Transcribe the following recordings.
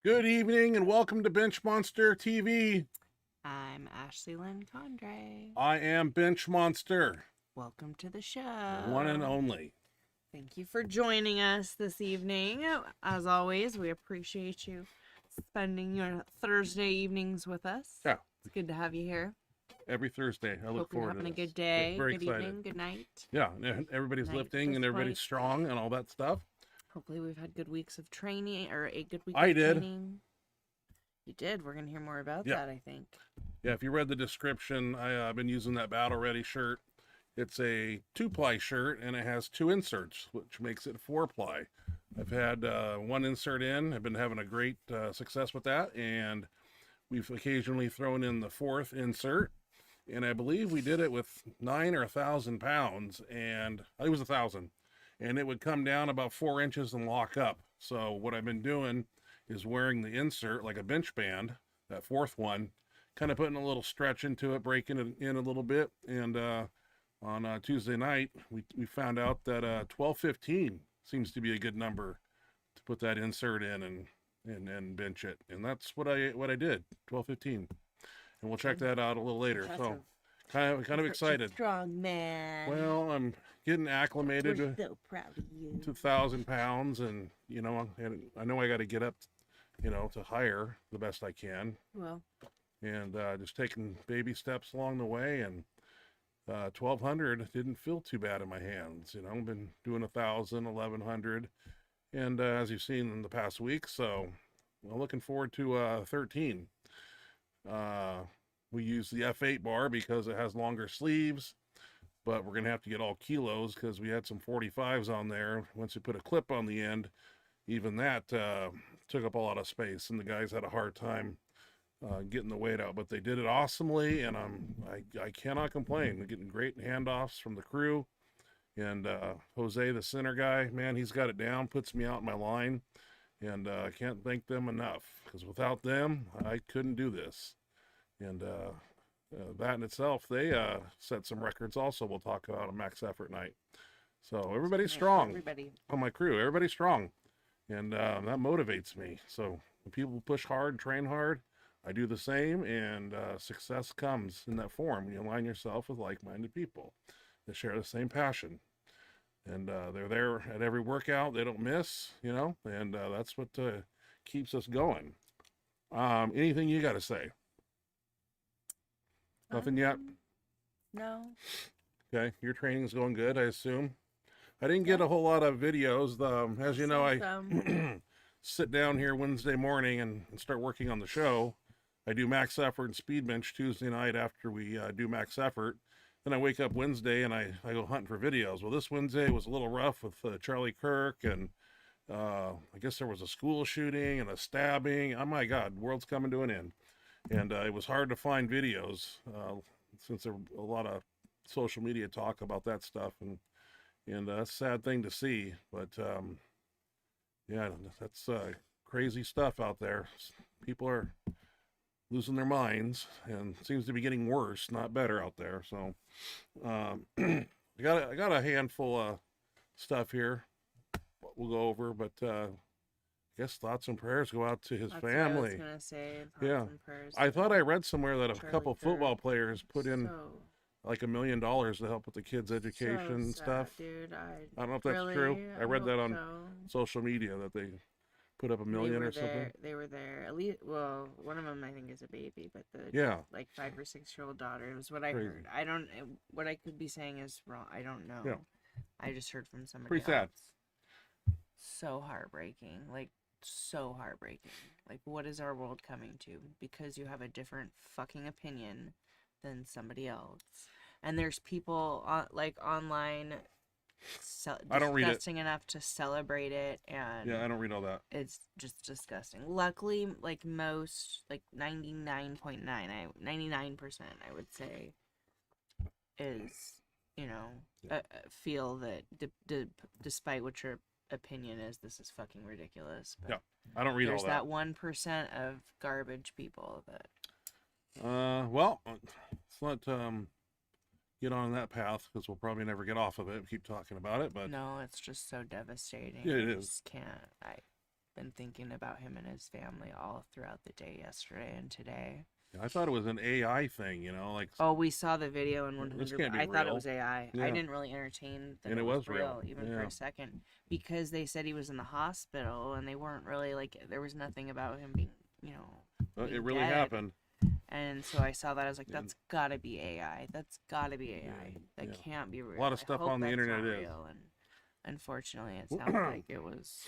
Good evening and welcome to Benchmonster TV. I'm Ashley Lynn Condre. I am Benchmonster, Welcome to the the show. one and only. Thank you for joining us this evening. As always, we appreciate you spending your Thursday evenings with us. Yeah. It's good to have you here. Every Thursday. I look Hope you're forward to having a this. good day, Very good excited. evening, good night. Yeah, and everybody's Night at lifting this and everybody's point. strong and all that stuff. Hopefully we've had good weeks of training, or a good week I of did. training. You did. We're going to hear more about Yeah. that, I think. Yeah, if you read the description, I've been using that Battle Ready shirt. It's a 2-ply shirt and it has 2 inserts, which makes it 4-ply. I've had 1 insert in. I've been having a great success with that, and we've occasionally thrown in the 4th insert. And I believe we did it with 9 or 1,000 pounds, and I think it was 1,000, and it would come down about 4 inches and lock up. So what I've been doing is wearing the insert like a bench band, that 4th one, kind of putting a little stretch into it, breaking it in a little bit. And on Tuesday night, we found out that 1215 seems to be a good number to put that insert in and bench it. And that's what I did, 1215. And we'll check that out a little later. Impressive. So kind of excited. Strong man. Well, I'm getting acclimated We're so proud of you. to 1,000 pounds, and I know I got to get up, to higher the best I can, Well, and just taking baby steps along the way. And 1,200 didn't feel too bad in my hands. I've been doing 1,000, 1,100, and as you've seen in the past week. So I'm looking forward to 13. We use the F8 bar because it has longer sleeves, but we're going to have to get all kilos because we had some 45s on there. Once you put a clip on the end, even that took up a lot of space, and the guys had a hard time getting the weight out, but they did it awesomely, and I cannot complain. We're getting great handoffs from the crew, and Jose, the center guy, man, he's got it down, puts me out in my line, and I can't thank them enough, because without them, I couldn't do this. And that in itself, they set some records also. We'll talk about a max effort night. So everybody's strong. Everybody. On my crew, everybody's strong, and that motivates me. So when people push hard, train hard, I do the same, and success comes in that form when you align yourself with like-minded people that share the same passion. And they're there at every workout. They don't miss, and that's what keeps us going. Anything you got to say? Nothing yet? No. Okay, your training's going good, I assume. I didn't get a whole lot of videos. As you know, I sit down here Wednesday morning and start working on the show. I do max effort and speed bench Tuesday night after we do max effort. Then I wake up Wednesday and I go hunting for videos. Well, this Wednesday was a little rough with Charlie Kirk, and I guess there was a school shooting and a stabbing. Oh my God, the world's coming to an end. And it was hard to find videos since there were a lot of social media talk about that stuff, and that's a sad thing to see. But yeah, that's crazy stuff out there. People are losing their minds, and it seems to be getting worse, not better out there. So I got a handful of stuff here we'll go over, but I guess thoughts and prayers go out to his That's family. What I was gonna say. Yeah. And prayers I thought I read somewhere that a Charlie couple Kirk. football players put in so, like $1 million to help with the kids' education so and sad, stuff. dude. I don't know if that's really, true. I read that hope on social media that they put up $1 million or something. They were there. At least, well, one of them I think is a baby, but the Yeah. like 5 or 6-year-old daughter. It was what I Crazy. heard. What I could be saying is wrong. I don't know. Yeah. I just heard from somebody. Pretty sad. Else. So heartbreaking. Like, so heartbreaking. Like, what is our world coming to? Because you have a different fucking opinion than somebody else. And there's people like online I don't read it. disgusting enough to celebrate it, and Yeah, I don't read all that. it's just disgusting. Luckily, like most, like 99.9, 99%, I would say, is, feel that despite what your opinion is, this is fucking ridiculous. But Yeah, I don't read all there's that. that 1% of garbage people that. Well, let's not get on that path because we'll probably never get off of it. Keep talking about it, but No, it's just so devastating. Yeah, it I is. just can't. been thinking about him and his family all throughout the day yesterday and today. I thought it was an AI thing, you know, like. Oh, we saw the video and This 100. can't be I thought it real. was AI. Yeah. I didn't really entertain that And it it was was real. even for Yeah. a second, because they said he was in the hospital and they weren't really like, there was nothing about him being, you know, It being really dead. happened. And so I saw that, I was like, And- that's gotta be AI. That's gotta be AI. Yeah, That yeah. can't be real. A lot of I stuff hope on the that's internet not is. real. And unfortunately, it sounds like it was.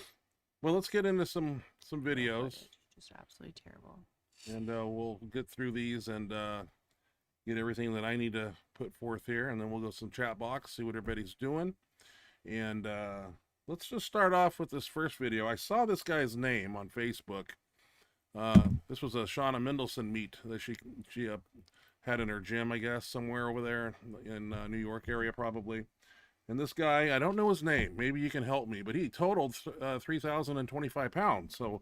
Well, let's get into some videos, Just absolutely terrible. and we'll get through these and get everything that I need to put forth here, and then we'll go some chat box, see what everybody's doing. And let's just start off with this first video. I saw this guy's name on Facebook. This was a Shauna Mendelson meet that she had in her gym, I guess, somewhere over there in New York area probably. And this guy, I don't know his name. Maybe you can help me, but he totaled 3,025 pounds. So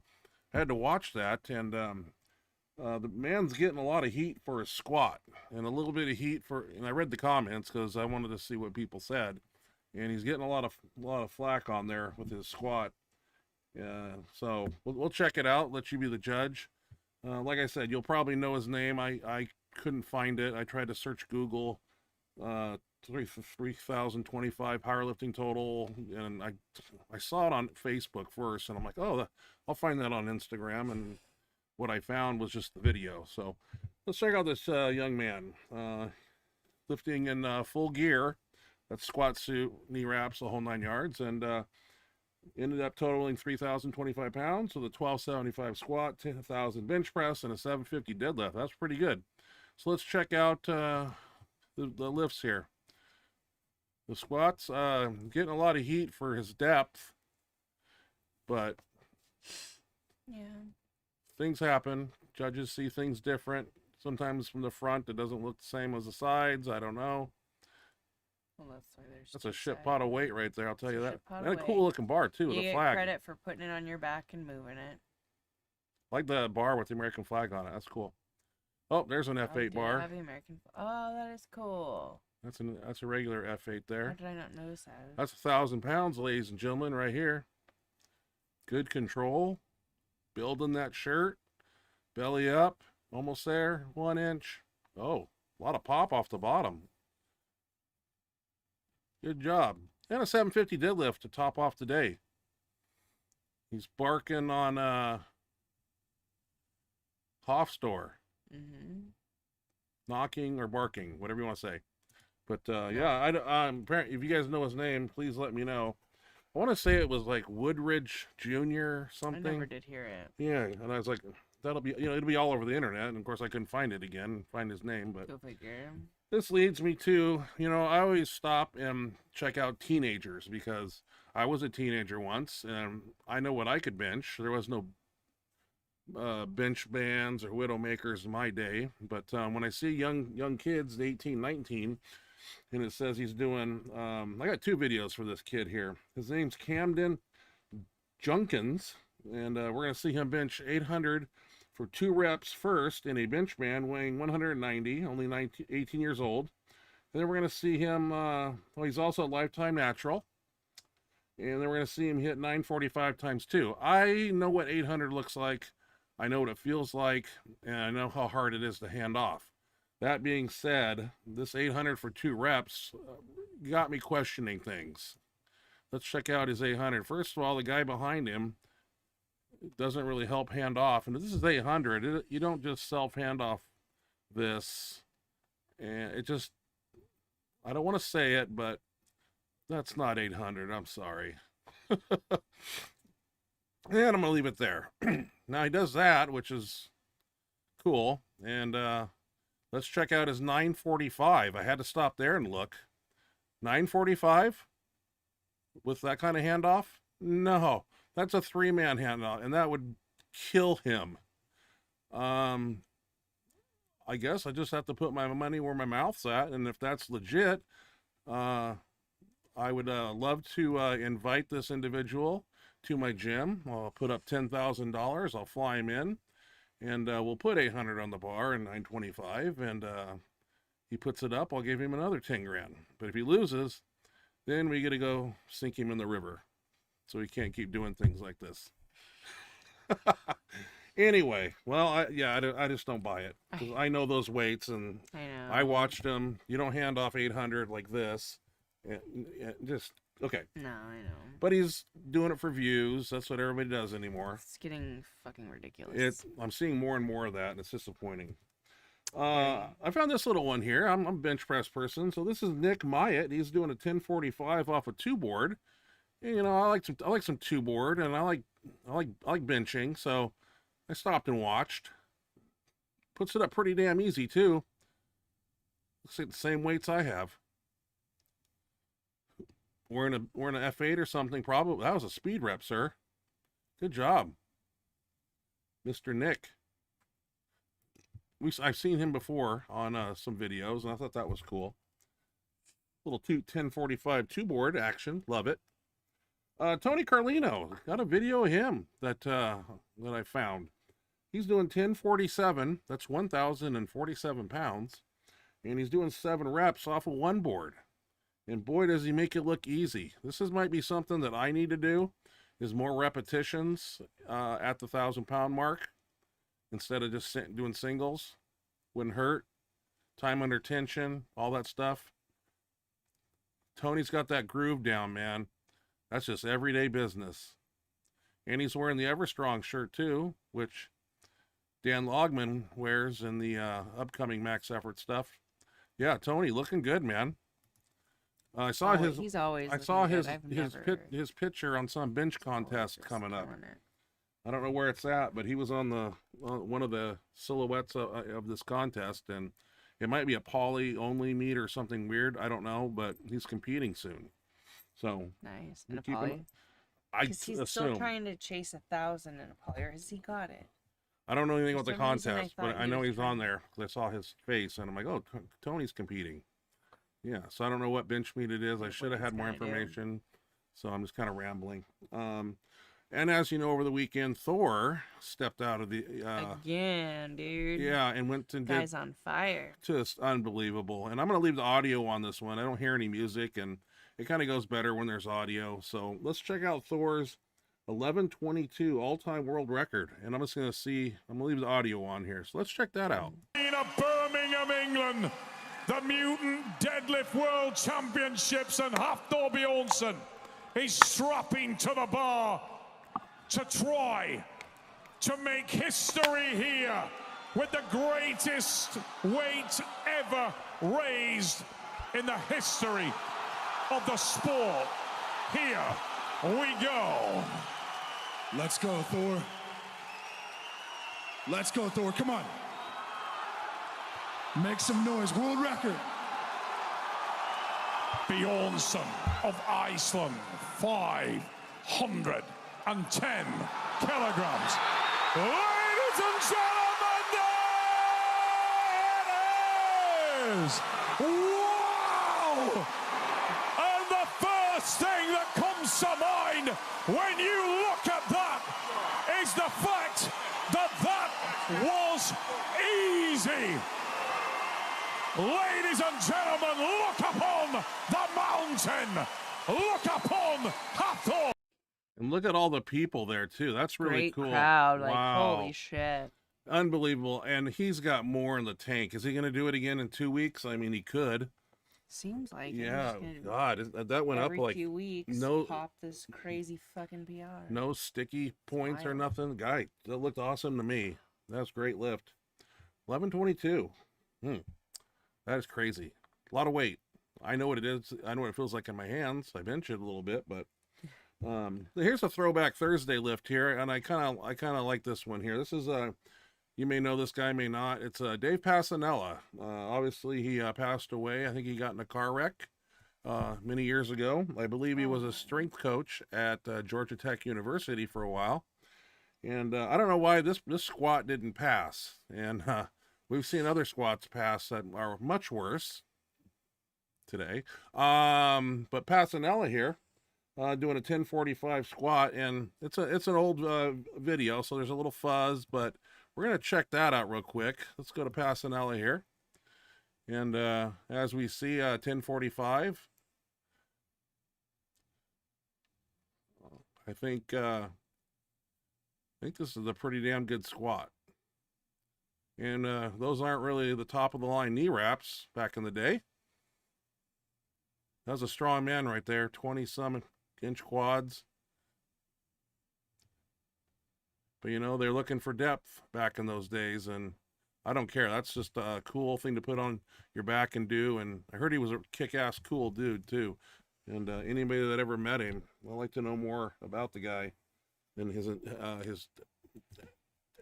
I had to watch that, and the man's getting a lot of heat for his squat, and a little bit of heat for. And I read the comments because I wanted to see what people said, and he's getting a lot of flack on there with his squat. So we'll check it out. Let you be the judge. Like I said, you'll probably know his name. I couldn't find it. I tried to search Google. 3,025 powerlifting total, and I saw it on Facebook first, and I'm like, oh, I'll find that on Instagram, and what I found was just the video. So let's check out this young man lifting in full gear. That's squat suit, knee wraps, the whole 9 yards, and ended up totaling 3,025 pounds with a 1275 squat, 10,000 bench press, and a 750 deadlift. That's pretty good. So let's check out the lifts here. The squats, getting a lot of heat for his depth, but yeah, things happen. Judges see things different. Sometimes from the front, it doesn't look the same as the sides. I don't know. Well, that's why there's. That's a shit pot of weight right there. I'll tell you that. And And a cool looking bar too, with you a get flag. credit for putting it on your back and moving it. Like the bar with the American flag on it. That's cool. Oh, there's an F8 bar. Have the American. Oh, that is cool. That's a regular F8 How there. did I not notice that? That's 1,000 pounds, ladies and gentlemen, right here. Good control. Building that shirt. Belly up. Almost there. 1 inch. Oh, a lot of pop off the bottom. Good job. And a 750 deadlift to top off the day. He's barking on Hofstor. Mm-hmm. Knocking or barking, whatever you want to say. But yeah, if you guys know his name, please let me know. I want to say it was like Woodridge Jr. something. I never did hear it. Yeah, and I was like, that'll be, it'll be all over the internet. And of course, I couldn't find it again, find his name. But Go figure. this leads me to, I always stop and check out teenagers because I was a teenager once, and I know what I could bench. There was no bench bands or Widowmakers in my day, but when I see young kids, 18, 19, and it says he's doing, I got 2 videos for this kid here. His name's Camden Junkins, and we're going to see him bench 800 for 2 reps first in a bench band weighing 190, only 18 years old. And then we're going to see him, he's also a lifetime natural. And then we're going to see him hit 945 times 2. I know what 800 looks like. I know what it feels like, and I know how hard it is to hand off. That being said, this 800 for 2 reps got me questioning things. Let's check out his 800. First of all, the guy behind him doesn't really help hand off. And this is 800. You don't just self-hand off this. And it just, I don't want to say it, but that's not 800. I'm sorry. And I'm going to leave it there. Now he does that, which is cool. And let's check out his 945. I had to stop there and look. 945 with that kind of handoff? No, that's a 3-man handoff, and that would kill him. I guess I just have to put my money where my mouth's at, and if that's legit, I would love to invite this individual to my gym. I'll put up $10,000. I'll fly him in, and we'll put 800 on the bar and 925, and he puts it up, I'll give him another 10 grand. But if he loses, then we get to go sink him in the river. So he can't keep doing things like this. Anyway, well, I just don't buy it because I know those weights and I know. I watched them. You don't hand off 800 like this. Just okay. No, I know. But he's doing it for views. That's what everybody does anymore. It's getting fucking ridiculous. I'm seeing more and more of that, and it's disappointing. I found this little one here. I'm a bench press person, so this is Nick Myatt. He's doing a 1045 off a two board. And, you know, I like some two board, and I like benching, so I stopped and watched. Puts it up pretty damn easy too. Looks like the same weights I have. We're in a F8 or something, probably. That was a speed rep, sir. Good job, Mr. Nick. I've seen him before on some videos, and I thought that was cool. Little 1045 two board action, love it. Tony Carlino, got a video of him that I found. He's doing 1047. That's 1,047 pounds, and he's doing 7 reps off of one board. And boy, does he make it look easy. This might be something that I need to do, is more repetitions at the 1,000-pound mark instead of just doing singles. Wouldn't hurt. Time under tension, all that stuff. Tony's got that groove down, man. That's just everyday business. And he's wearing the Everstrong shirt too, which Dan Logman wears in the upcoming Max Effort stuff. Yeah, Tony, looking good, man. I saw he's always his picture on some bench contest coming up. I don't know where it's at, but he was on the one of the silhouettes of this contest, and it might be a poly only meet or something weird. I don't know, but he's competing soon. So nice. In a poly? Because he's still trying to chase 1,000 in a poly, or has he got it? I don't know anything about the contest, but I know he's on there because I saw his face, and I'm like, oh, Tony's competing. Yeah, so I don't know what bench meet it is. I should have had more information, so I'm just kind of rambling. And as you know, over the weekend, Thor stepped out of the again, dude. Yeah, and went to guy's on fire. Just unbelievable. And I'm gonna leave the audio on this one. I don't hear any music, and it kind of goes better when there's audio. So let's check out Thor's 11:22 all-time world record. And I'm gonna leave the audio on here. So let's check that out. In Birmingham, England, the Mutant Deadlift World Championships, and Hafthor Bjornsson is strapping to the bar to try to make history here with the greatest weight ever raised in the history of the sport. Here we go. Let's go, Thor. Let's go, Thor. Come on. Make some noise. World record. Bjornsson of Iceland, 510 kilograms. Ladies and gentlemen, there it is! Wow! And the first thing that comes to mind when you look at that is the fact that that was easy. Ladies and gentlemen, look upon the mountain. Look upon Hafthor. And look at all the people there too. That's really Great cool. Crowd, like wow. Holy shit. Unbelievable. And he's got more in the tank. Is he going to do it again in 2 weeks? I mean, he could. Seems like yeah. God, that went up like every few weeks. Pop this crazy fucking PR. No sticky points or nothing. Guy, that looked awesome to me. That's great lift. 11:22. That is crazy. A lot of weight. I know what it is. I know what it feels like in my hands. I bench it a little bit, but here's a throwback Thursday lift here, and I kind of like this one here. This is you may know this guy, may not. It's Dave Passanella. Obviously, he passed away. I think he got in a car wreck many years ago. I believe he was a strength coach at Georgia Tech University for a while, and I don't know why this squat didn't pass. And we've seen other squats pass that are much worse today. But Passanella here, doing a 1045 squat, and it's an old video, so there's a little fuzz, but we're gonna check that out real quick. Let's go to Passanella here, and as we see, 1045. I think I think this is a pretty damn good squat. And those aren't really the top of the line knee wraps back in the day. That was a strong man right there, 20-some inch quads. But you know, they're looking for depth back in those days, and I don't care. That's just a cool thing to put on your back and do. And I heard he was a kick-ass cool dude too. And anybody that ever met him, I'd like to know more about the guy and his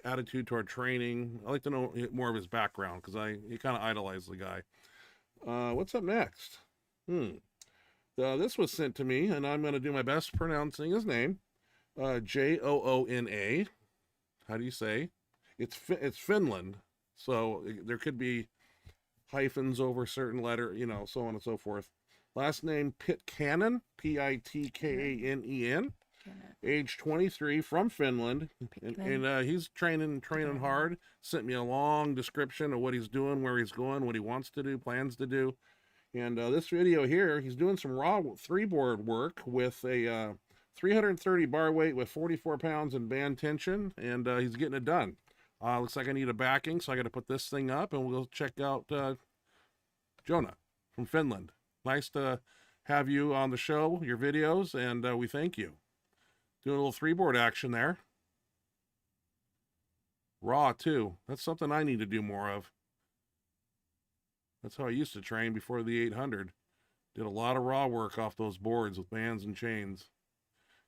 attitude toward training. I like to know more of his background because he kind of idolized the guy. What's up next? This was sent to me, and I'm going to do my best pronouncing his name. Joona. How do you say? It's Finland, so there could be hyphens over certain letter, you know, so on and so forth. Last name Pitkanen, Pitkanen. Age 23, from Finland, and he's training hard. Sent me a long description of what he's doing, where he's going, what he wants to do, plans to do. And this video here, he's doing some raw 3-board work with a 330 bar weight with 44 pounds in band tension, and he's getting it done. Looks like I need a backing, so I got to put this thing up, and we'll check out Joona from Finland. Nice to have you on the show, your videos, and we thank you. Doing a little 3-board action there. Raw, too. That's something I need to do more of. That's how I used to train before the 800. Did a lot of raw work off those boards with bands and chains.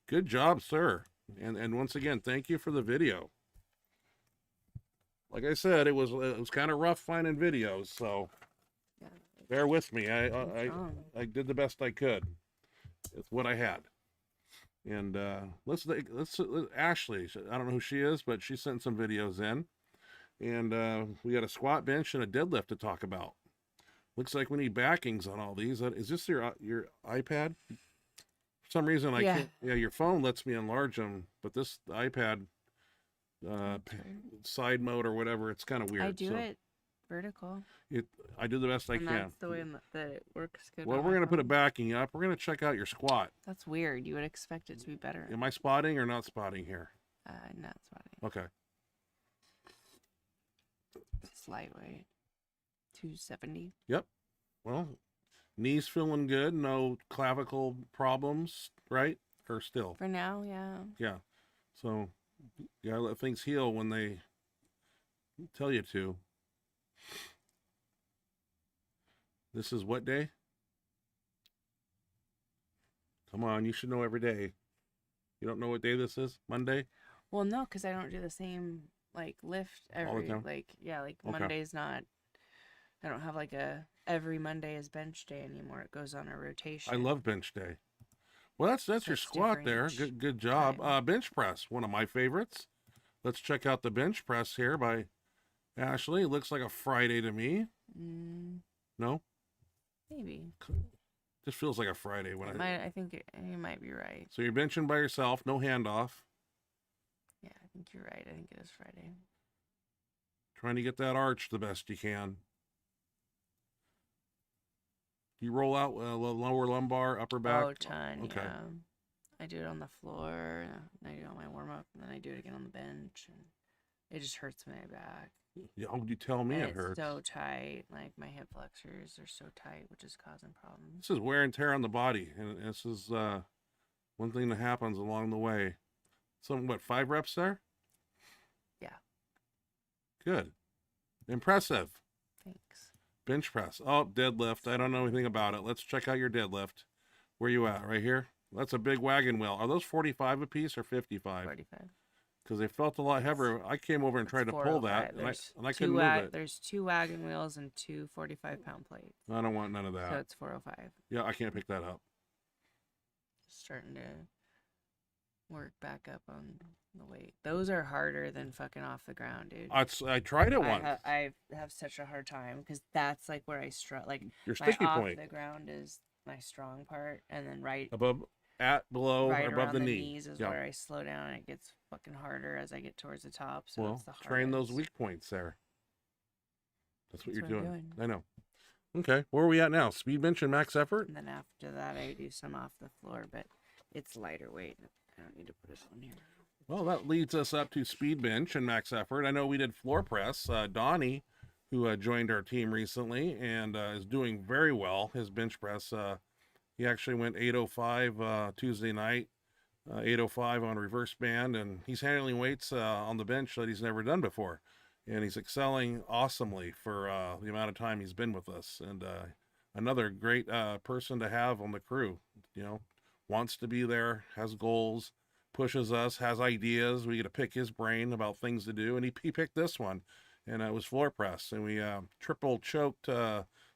Good job, sir. And once again, thank you for the video. Like I said, it was kind of rough finding videos, so Yeah. bear with me. I did the best I could with what I had. And let's Ashley, I don't know who she is, but she sent some videos in, and we got a squat, bench, and a deadlift to talk about. Looks like we need backings on all these. Is this your iPad? For some reason I can't. Yeah, your phone lets me enlarge them, but this iPad side mode or whatever, it's kind of weird. I do it vertical. I do the best I can. That's the way that it works good. Well, we're gonna put a backing up. We're gonna check out your squat. That's weird. You would expect it to be better. Am I spotting or not spotting here? Not spotting. Okay. It's lightweight. 270. Yep. Well, knees feeling good. No clavicle problems, right? Or still? For now, yeah. Yeah. So you gotta let things heal when they tell you to. This is what day? Come on, you should know every day. You don't know what day this is? Monday? Well, no, because I don't do the same like lift every time? like okay. Monday's not. I don't have like every Monday is bench day anymore. It goes on a rotation. I love bench day. Well, that's your squat there. Good job. Right. Bench press, one of my favorites. Let's check out the bench press here by Ashley. It looks like a Friday to me. No? Maybe. Just feels like a Friday when I think you might be right. So you're benching by yourself, no handoff. Yeah, I think you're right. I think it is Friday. Trying to get that arch the best you can. You roll out lower lumbar, upper back. Oh, ton. Okay. Yeah. I do it on the floor. And I do it on my warm up, and then I do it again on the bench, and it just hurts my back. Yeah, oh, you tell me And it hurts. It's so tight. Like my hip flexors are so tight, which is causing problems. This is wear and tear on the body, and this is one thing that happens along the way. What, 5 reps there? Yeah. Good. Impressive. Thanks. Bench press. Oh, deadlift. I don't know anything about it. Let's check out your deadlift. Where you at? Right here? That's a big wagon wheel. Are those 45 a piece or 55? 45. Because they felt a lot heavier. I came over and tried to pull that, and I couldn't move it. There's 2 wagon wheels and 2 45-pound plates. I don't want none of that. So it's 405. Yeah, I can't pick that up. Starting to work back up on the weight. Those are harder than fucking off the ground, dude. I tried it once. I have such a hard time because that's like where I struggle. Like your sticky my point. Off the ground is my strong part, and then right below, right or above around the knee. Knees is where I slow down, and it gets fucking harder as I get towards the top. So well, it's the train those hardest. weak points there. That's what you're I'm doing. I know. Okay, where are we at now? Speed bench and max effort? And then after that, I do some off the floor, but it's lighter weight. I don't need to put it on here. Well, that leads us up to speed bench and max effort. I know we did floor press. Donnie, who joined our team recently and is doing very well, his bench press. He actually went 805 Tuesday night, 805 on reverse band, and he's handling weights on the bench that he's never done before. And he's excelling awesomely for the amount of time he's been with us. And another great person to have on the crew. You know, wants to be there, has goals, pushes us, has ideas. We get to pick his brain about things to do, and he picked this one, and it was floor press, and we triple choked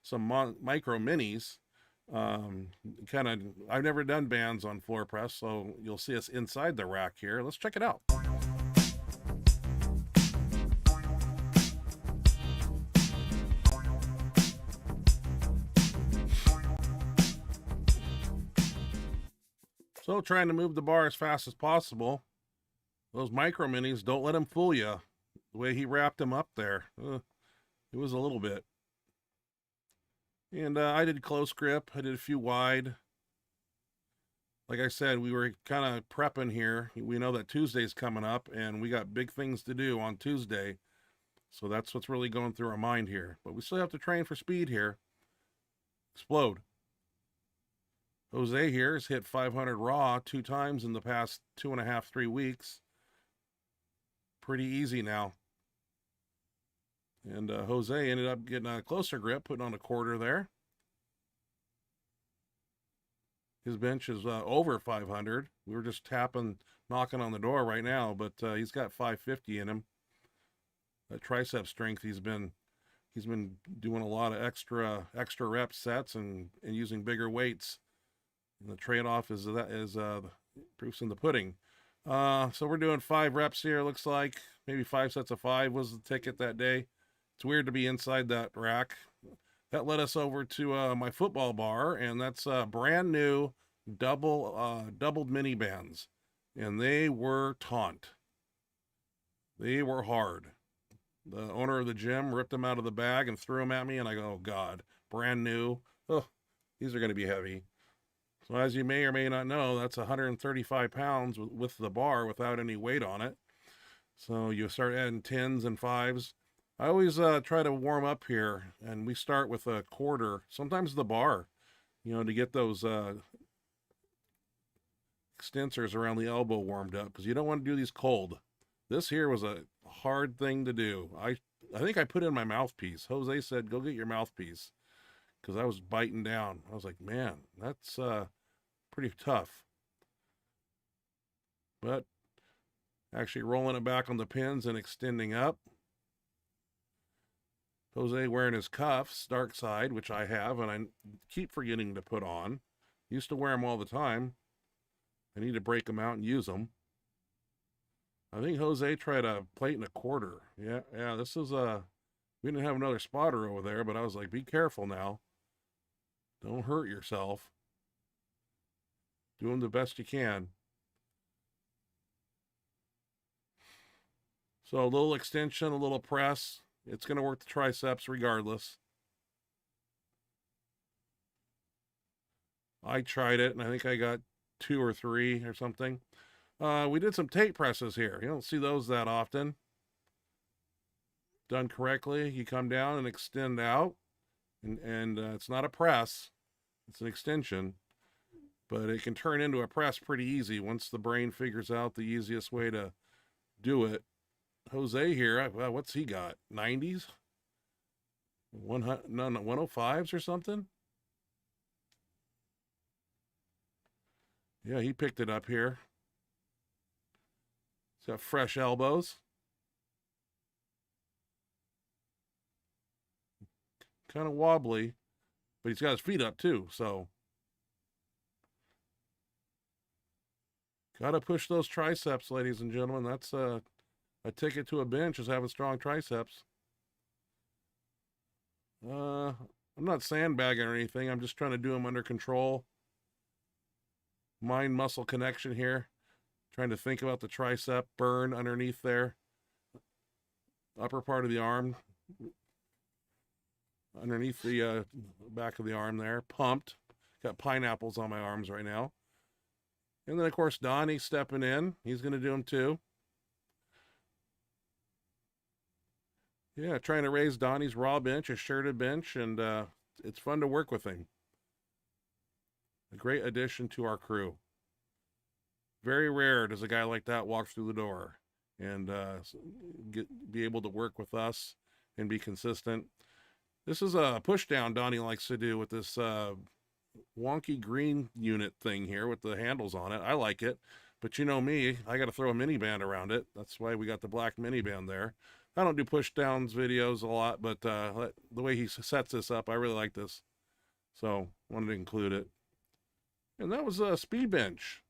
some micro minis. Kind of, I've never done bands on floor press, so you'll see us inside the rack here. Let's check it out. So trying to move the bar as fast as possible. Those micro minis, don't let him fool you. The way he wrapped them up there, it was a little bit. And I did close grip. I did a few wide. Like I said, we were kind of prepping here. We know that Tuesday's coming up, and we got big things to do on Tuesday. So that's what's really going through our mind here. But we still have to train for speed here. Explode. Jose here has hit 500 raw 2 times in the past 2.5, 3 weeks. Pretty easy now. And Jose ended up getting a closer grip, putting on a quarter there. His bench is over 500. We were just knocking on the door right now, but he's got 550 in him. That tricep strength, he's been doing a lot of extra rep sets and using bigger weights. And the trade-off is proofs in the pudding. So we're doing 5 reps here. Looks like maybe 5 sets of 5 was the ticket that day. It's weird to be inside that rack. That led us over to my football bar, and that's brand new doubled mini bands, and they were taunt. They were hard. The owner of the gym ripped them out of the bag and threw them at me, and I go, oh God, brand new. Oh, these are going to be heavy. So as you may or may not know, that's 135 pounds with the bar without any weight on it. So you start adding 10s and 5s. I always try to warm up here, and we start with a quarter, sometimes the bar, to get those extensors around the elbow warmed up, because you don't want to do these cold. This here was a hard thing to do. I think I put in my mouthpiece. Jose said, go get your mouthpiece, because I was biting down. I was like, man, that's pretty tough. But actually rolling it back on the pins and extending up. Jose wearing his cuffs, dark side, which I have, and I keep forgetting to put on. Used to wear them all the time. I need to break them out and use them. I think Jose tried a plate and a quarter. Yeah, this is we didn't have another spotter over there, but I was like, be careful now. Don't hurt yourself. Doing the best you can. So a little extension, a little press. It's going to work the triceps regardless. I tried it, and I think I got 2 or 3 or something. We did some tape presses here. You don't see those that often. Done correctly, you come down and extend out. And it's not a press. It's an extension. But it can turn into a press pretty easy once the brain figures out the easiest way to do it. Jose here, well, what's he got? 90s? 105s or something? Yeah, he picked it up here. He's got fresh elbows. Kind of wobbly, but he's got his feet up too, so. Got to push those triceps, ladies and gentlemen. That's a ticket to a bench is having strong triceps. I'm not sandbagging or anything. I'm just trying to do them under control. Mind-muscle connection here. Trying to think about the tricep burn underneath there. Upper part of the arm. Underneath the back of the arm there. Pumped. Got pineapples on my arms right now. And then, of course, Donnie's stepping in. He's going to do them too. Yeah, trying to raise Donnie's raw bench, a shirted bench, and it's fun to work with him. A great addition to our crew. Very rare does a guy like that walk through the door and be able to work with us and be consistent. This is a push down Donnie likes to do with this wonky green unit thing here with the handles on it. I like it, but you know me, I got to throw a mini band around it. That's why we got the black mini band there. I don't do push downs videos a lot, but the way he sets this up, I really like this. So wanted to include it. And that was a speed bench.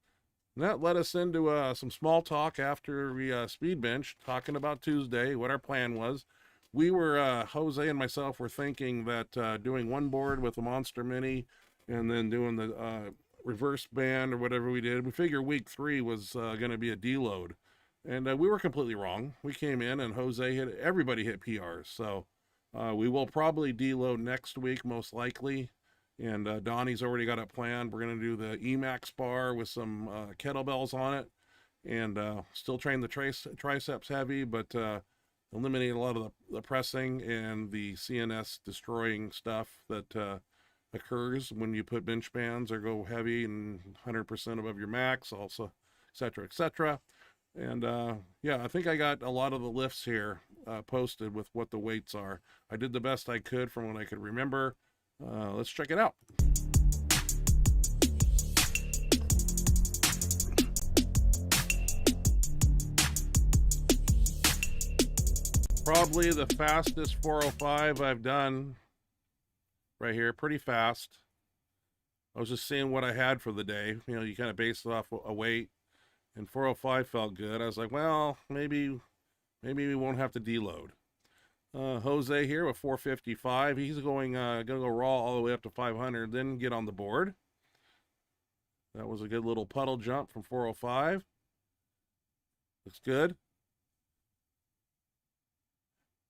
And that led us into some small talk after we speed bench, talking about Tuesday, what our plan was. We were, Jose and myself were thinking that doing one board with a Monster Mini and then doing the reverse band or whatever we did, we figured week 3 was going to be a deload. And we were completely wrong. We came in and everybody hit PRs. So we will probably deload next week, most likely. And Donnie's already got it planned. We're going to do the Emax bar with some kettlebells on it. And still train the triceps heavy, but eliminate a lot of the pressing and the CNS destroying stuff that occurs when you put bench bands or go heavy and 100% above your max, also, et cetera, et cetera. And yeah, I think I got a lot of the lifts here posted with what the weights are. I did the best I could from what I could remember. Let's check it out. Probably the fastest 405 I've done right here. Pretty fast. I was just seeing what I had for the day. You know, you kind of base it off a weight. And 405 felt good. I was like, well, maybe we won't have to deload. Jose here with 455. He's gonna go raw all the way up to 500, then get on the board. That was a good little puddle jump from 405. Looks good.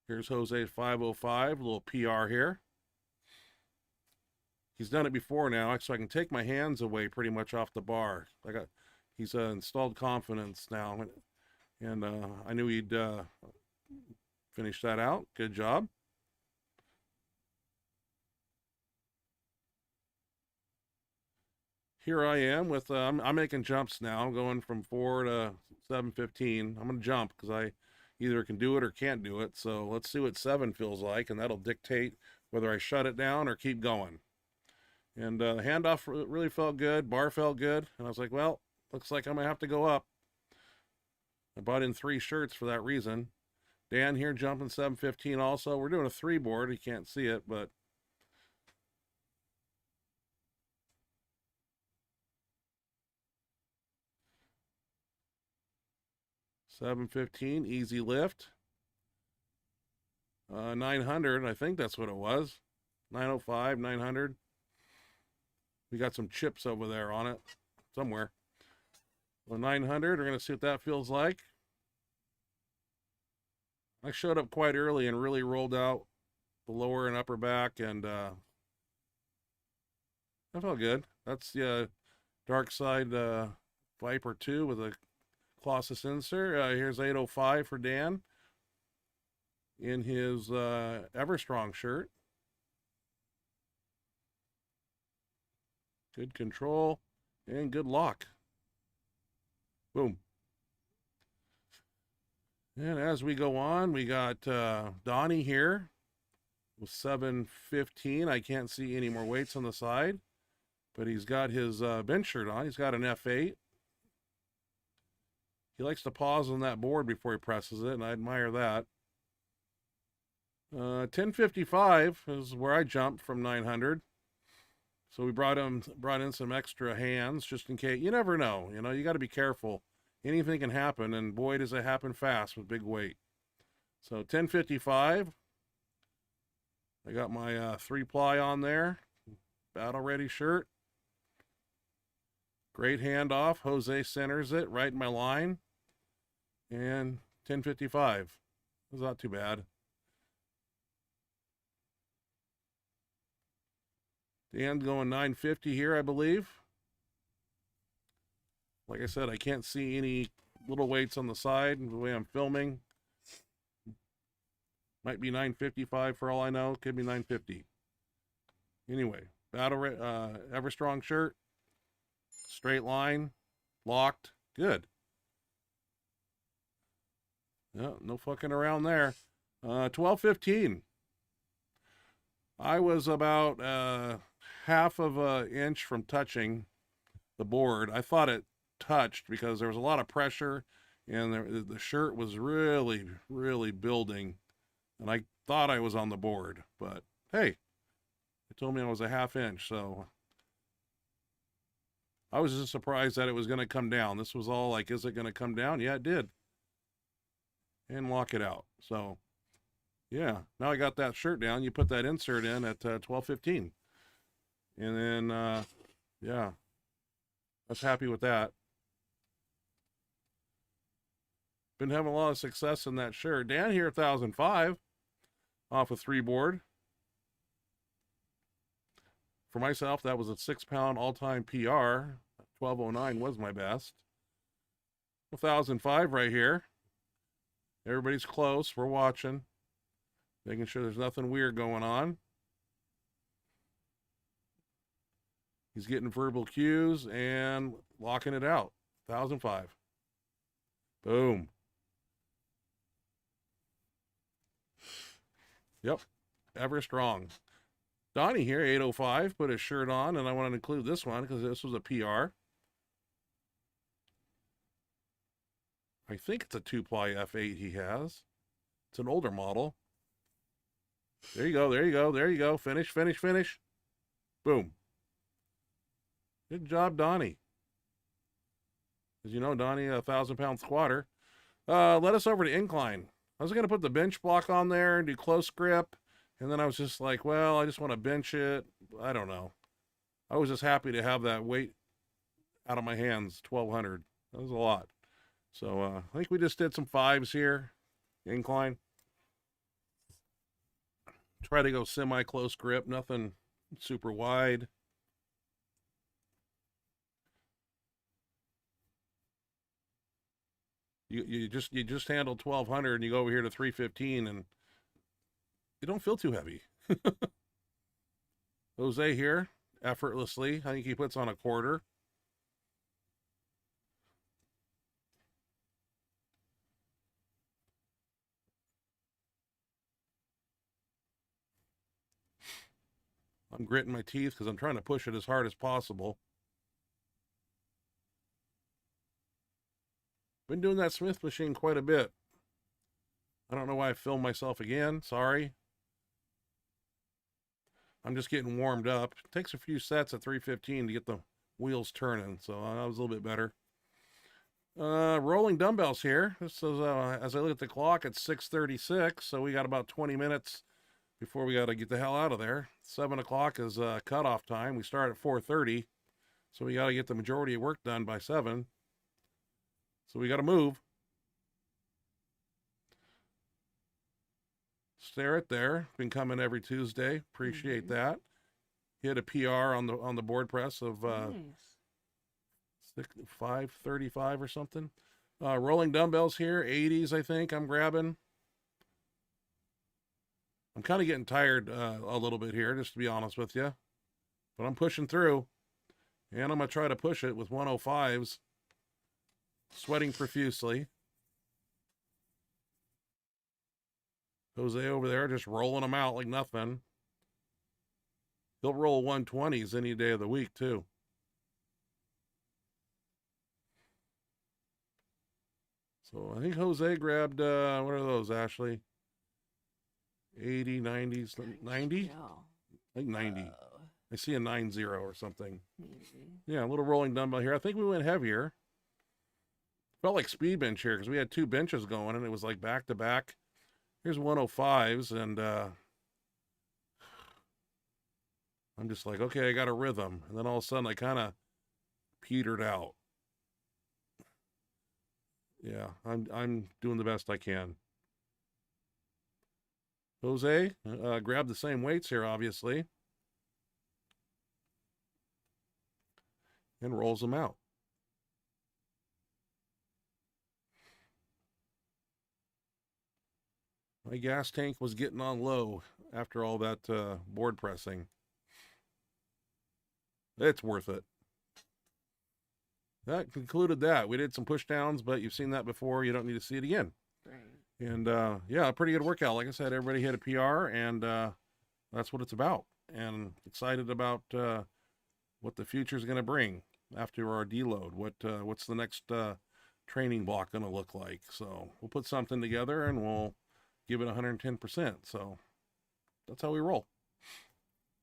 Here's Jose's 505, a little PR here. He's done it before now, so I can take my hands away pretty much off the bar. He's installed confidence now, and I knew he'd finish that out. Good job. Here I am with, I'm making jumps now. I'm going from 4 to 715. I'm going to jump because I either can do it or can't do it. So let's see what 7 feels like, and that'll dictate whether I shut it down or keep going. And the handoff really felt good. Bar felt good. And I was like, well, looks like I'm going to have to go up. I bought in 3 shirts for that reason. Dan here jumping 715 also. We're doing a 3 board. You can't see it, but $715, easy lift. 900, I think that's what it was. 905, 900. We got some chips over there on it somewhere. Well, 900, we're going to see what that feels like. I showed up quite early and really rolled out the lower and upper back, and that felt good. That's the Dark Side Viper 2 with a Colossus insert. Here's 805 for Dan in his Everstrong shirt. Good control and good lock. Boom. And as we go on, we got Donnie here with 715. I can't see any more weights on the side, but he's got his bench shirt on. He's got an F8. He likes to pause on that board before he presses it, and I admire that. 1055 is where I jumped from 900. So we brought in some extra hands just in case. You never know. You know, you got to be careful. Anything can happen, and boy, does it happen fast with big weight. So 1055. I got my 3-ply on there. Battle ready shirt. Great handoff. Jose centers it right in my line. And 1055. It was not too bad. Dan going 950 here, I believe. Like I said, I can't see any little weights on the side the way I'm filming. Might be 955 for all I know. Could be 950. Anyway, Everstrong shirt. Straight line. Locked. Good. Yeah, no fucking around there. 12:15. I was about half of an inch from touching the board. I thought it touched because there was a lot of pressure and the shirt was really, really building. And I thought I was on the board, but hey, it told me I was a half inch. So I was just surprised that it was going to come down. This was all like, is it going to come down? Yeah, it did. And lock it out. So yeah, now I got that shirt down. You put that insert in at 12:15. And then, yeah, I was happy with that. Been having a lot of success in that shirt. Dan here, 1,005 off a 3 board. For myself, that was a 6-pound all-time PR. 1209 was my best. 1,005 right here. Everybody's close. We're watching. Making sure there's nothing weird going on. He's getting verbal cues and locking it out. 1,005. Boom. Yep. Ever strong. Donnie here, 805, put his shirt on, and I wanted to include this one because this was a PR. I think it's a 2-ply F8 he has. It's an older model. There you go, there you go, there you go. Finish, finish, finish. Boom. Good job, Donnie. As you know, Donnie, a 1,000-pound squatter. Led us over to incline. I was going to put the bench block on there and do close grip. And then I was just like, well, I just want to bench it. I don't know. I was just happy to have that weight out of my hands, 1,200. That was a lot. So I think we just did some 5s here. Incline. Try to go semi-close grip. Nothing super wide. You just handled 1,200 and you go over here to 315 and you don't feel too heavy. Jose here, effortlessly. I think he puts on a 1/4. I'm gritting my teeth because I'm trying to push it as hard as possible. Been doing that Smith machine quite a bit. I don't know why I filmed myself again. Sorry. I'm just getting warmed up. It takes a few sets at 315 to get the wheels turning, so that was a little bit better. Rolling dumbbells here. This is, as I look at the clock, it's 6:36, so we got about 20 minutes before we got to get the hell out of there. 7 o'clock is cutoff time. We start at 4:30, so we got to get the majority of work done by 7. So we got to move. Stare it there. Been coming every Tuesday. Appreciate that. Hit a PR on the board press of Nice. 535 or something. Rolling dumbbells here, 80s I think I'm grabbing. I'm kind of getting tired a little bit here, just to be honest with you. But I'm pushing through. And I'm going to try to push it with 105s. Sweating profusely. Jose over there just rolling them out like nothing. He'll roll 120s any day of the week, too. So I think Jose grabbed, what are those, Ashley? 80, 90s, 90? Yeah. I think 90. I see a 90 or something. Maybe. Yeah, a little rolling dumbbell here. I think we went heavier. Felt like speed bench here because we had 2 benches going and it was like back to back. Here's 105s and I'm just like, okay, I got a rhythm. And then all of a sudden I kind of petered out. Yeah, I'm doing the best I can. Jose, grabbed the same weights here, obviously. And rolls them out. My gas tank was getting on low after all that board pressing. It's worth it. That concluded that. We did some push downs, but you've seen that before. You don't need to see it again. Right. And yeah, a pretty good workout. Like I said, everybody hit a PR, and that's what it's about. And excited about what the future is going to bring after our deload. What's the next training block going to look like? So we'll put something together and we'll give it 110%. So that's how we roll.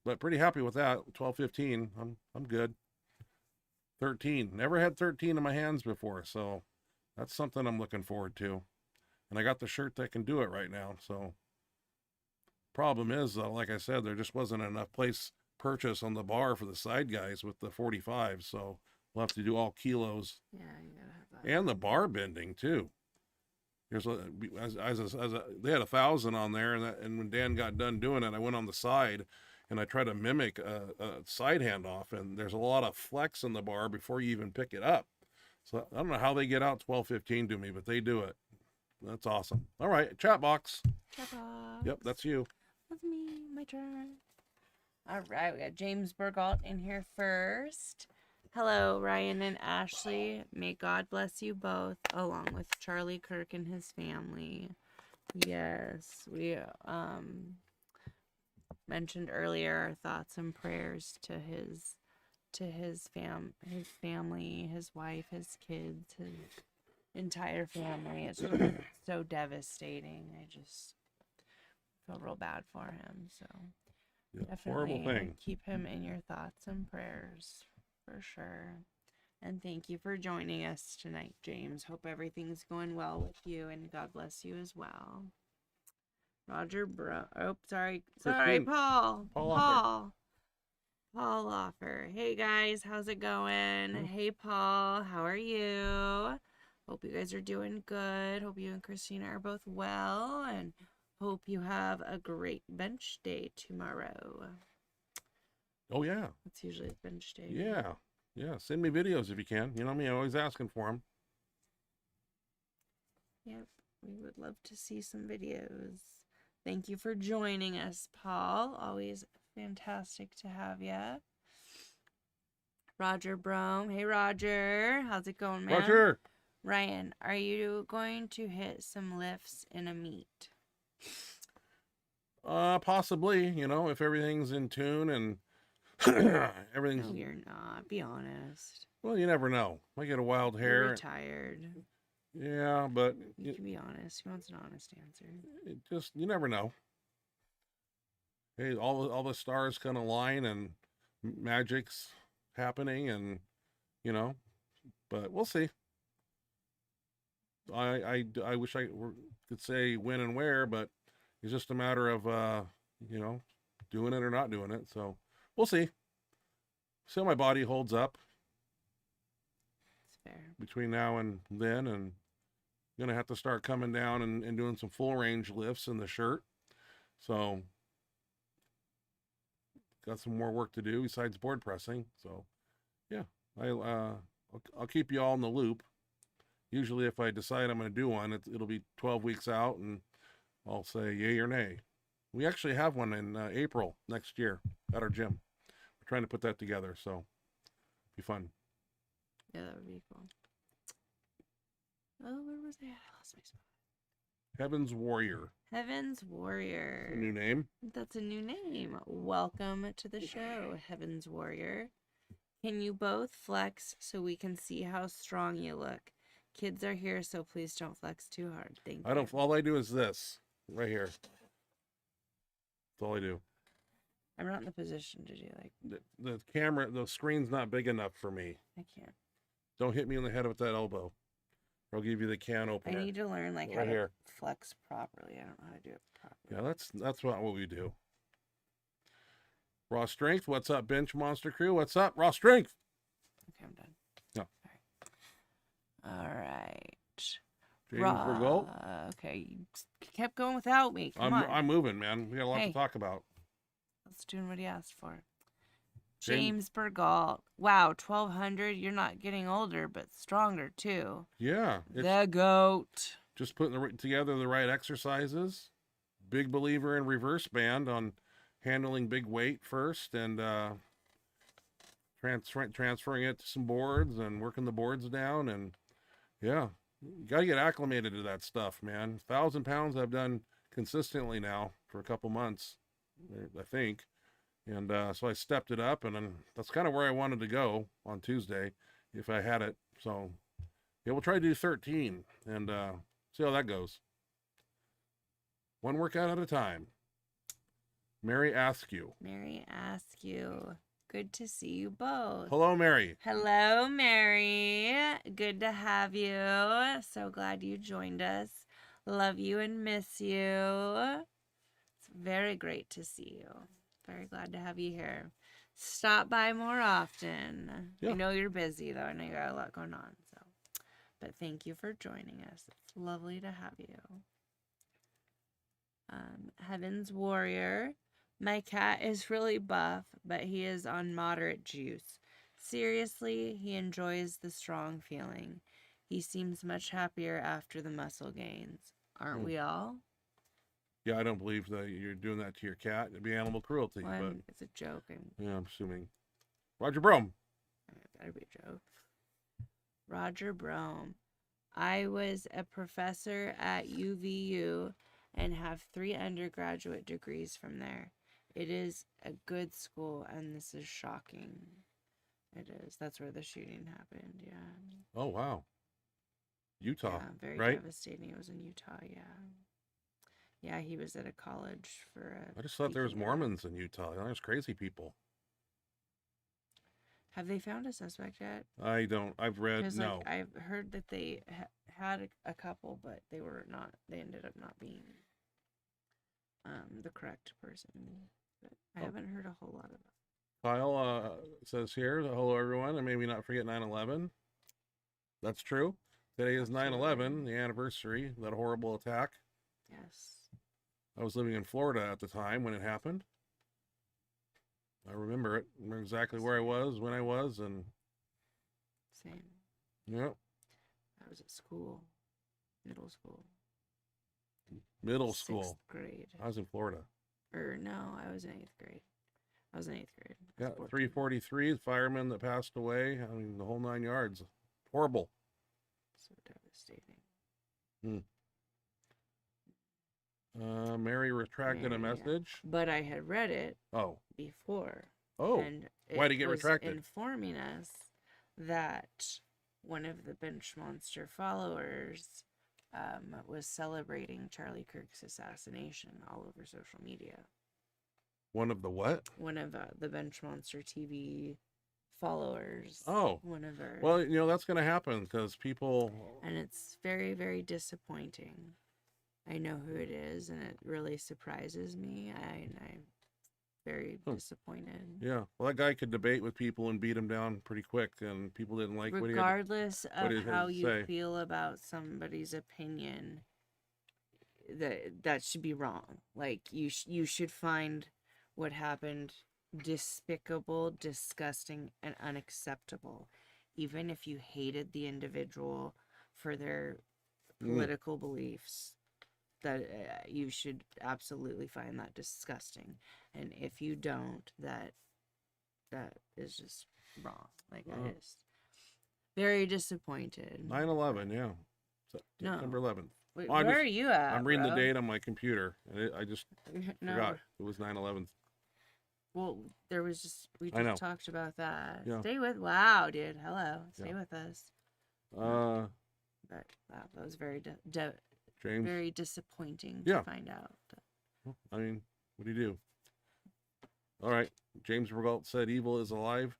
But pretty happy with that. 12:15. I'm good. 13. Never had 13 in my hands before, so that's something I'm looking forward to. And I got the shirt that can do it right now. So problem is, like I said, there just wasn't enough place purchase on the bar for the side guys with the 45. So we'll have to do all kilos. Yeah, you gotta have that. And the bar bending too. There's they had 1,000 on there, and when Dan got done doing it, I went on the side and I try to mimic a side handoff, and there's a lot of flex in the bar before you even pick it up. So I don't know how they get out 12:15 to me, but they do it. That's awesome. All right, chat box. Chat box. Yep, that's you. That's me. My turn. All right, we got James Burgalt in here first. Hello, Ryan and Ashley. May God bless you both, along with Charlie Kirk and his family. Yes, we mentioned earlier our thoughts and prayers to his family, his wife, his kids, his entire family. It's just so devastating. I just feel real bad for him. So Yeah, definitely horrible thing. keep him in your thoughts and prayers for sure. And thank you for joining us tonight, James. Hope everything's going well with you, and God bless you as well. Roger sorry, Christine. Paul. Paul Paul Offer. Hey guys, how's it going? Hey Paul, how are you? Hope you guys are doing good. Hope you and Christina are both well, and hope you have a great bench day tomorrow. Oh yeah, That's usually bench day. yeah. Send me videos if you can. You know me, I'm always asking for them. Yep, we would love to see some videos. Thank you for joining us, Paul. Always fantastic to have you. Roger Brome. Hey, Roger. How's it going, man? Roger. Ryan, are you going to hit some lifts in a meet? Possibly, if everything's in tune and everything's... No, you're not. Be honest. Well, you never know. I get a wild You're hair. retired. Yeah, but... You can be honest. He wants an honest answer. You never know. Hey, all the stars kind of line and magic's happening, and but we'll see. I wish I could say when and where, but it's just a matter of doing it or not doing it. So we'll see. See how my body holds up. It's fair. Between now and then, and I'm gonna have to start coming down and doing some full range lifts in the shirt. So got some more work to do besides board pressing. So yeah, I'll keep you all in the loop. Usually if I decide I'm going to do one, it'll be 12 weeks out, and I'll say yay or nay. We actually have one in April next year at our gym. We're trying to put that together, so be fun. Yeah, that would be cool. Oh, where was I? I lost my spot. Heaven's Warrior. Heaven's Warrior. A new name. That's a new name. Welcome to the show, Heaven's Warrior. Can you both flex so we can see how strong you look? Kids are here, so please don't flex too hard. Thank you. All I do is this right here. That's all I do. I'm not in the position to do The camera, the screen's not big enough for me. I can't. Don't hit me in the head with that elbow. I'll give you the can opener. I need to learn how Right to here. flex properly. I don't know how to do it properly. Yeah, that's what we do. Raw Strength, what's up, Benchmonster crew? What's up, Raw Strength? Okay, I'm done. No. All right. James Burgalt. Okay, you kept going without me. Come on. I'm moving, man. We got a lot to talk about. Let's do what he asked for. James Burgalt. Wow, 1,200. You're not getting older, but stronger too. Yeah. The GOAT. Just putting together the right exercises. big believer in reverse band on handling big weight first and transferring it to some boards and working the boards down. And yeah, you got to get acclimated to that stuff, man. 1,000 pounds I've done consistently now for a couple months, I think. And so I stepped it up, and then that's kind of where I wanted to go on Tuesday if I had it. So yeah, we'll try to do 13 and see how that goes. One workout at a time. Mary Askew. Mary Askew. Good to see you both. Hello, Mary. Hello, Mary. Good to have you. So glad you joined us. Love you and miss you. It's very great to see you. Very glad to have you here. Stop by more often. Yeah. I know you're busy, though. I know you got a lot going on. So, but thank you for joining us. It's lovely to have you. Heaven's Warrior. My cat is really buff, but he is on moderate juice. Seriously, he enjoys the strong feeling. He seems much happier after the muscle gains. Aren't we all? Yeah, I don't believe that you're doing that to your cat. It'd be animal cruelty. Well, but it's a joke. yeah, I'm assuming. Roger Brome. It better be a joke. Roger Brome. I was a professor at UVU and have 3 undergraduate degrees from there. It is a good school, and this is shocking. It is. That's where the shooting happened, yeah. Oh, wow. Utah, Yeah, very right? devastating. It was in Utah, yeah. Yeah, he was at a college for a... I just thought there was speaking event. Mormons in Utah. There's crazy people. Have they found a suspect yet? I don't. I've read, Because no. I've heard that they had a couple, but they were not. They ended up not being the correct person. But I haven't heard a whole lot of it. Kyle says here, hello, everyone, and maybe not forget 9/11. That's true. Today is 9/11, the anniversary of that horrible attack. Yes. I was living in Florida at the time when it happened. I remember it. I remember exactly where I was, when I was, and Same. yeah. I was at school, middle school. Middle school. 6th grade. I was in Florida. Or no, I was in 8th grade. I was in 8th grade. I Yeah, was 14. 343 firemen that passed away. I mean, the whole 9 yards. Horrible. So devastating. Mary retracted a Mary, yeah. message. But I had read it Oh. before. Oh. And Why'd it get was retracted? Informing us that one of the Benchmonster followers was celebrating Charlie Kirk's assassination all over social media. One of the what? One of the Benchmonster TV followers. Oh. One of our... Well, you know, that's going to happen because people... And it's very, very disappointing. I know who it is, and it really surprises me. I'm very disappointed. Yeah. Well, that guy could debate with people and beat him down pretty quick, and people didn't like what he had Regardless what he of had how to you say. feel about somebody's opinion, that should be wrong. Like, you should find what happened despicable, disgusting, and unacceptable. Even if you hated the individual for their political beliefs, that you should absolutely find that disgusting. And if you don't, that is just wrong. Like, I just very disappointed. 9/11, yeah. No. September 11th. Wait, Well, where are you at? I'm reading bro? the date on my computer, and I just No. forgot. It was 9/11. Well, we I know. just talked about that. Yeah. Stay with, wow, dude. Hello. Stay Yeah. with us. Uh, But wow, that was very, James. very disappointing Yeah. to find out. I mean, what do you do? All right. James Regault said evil is alive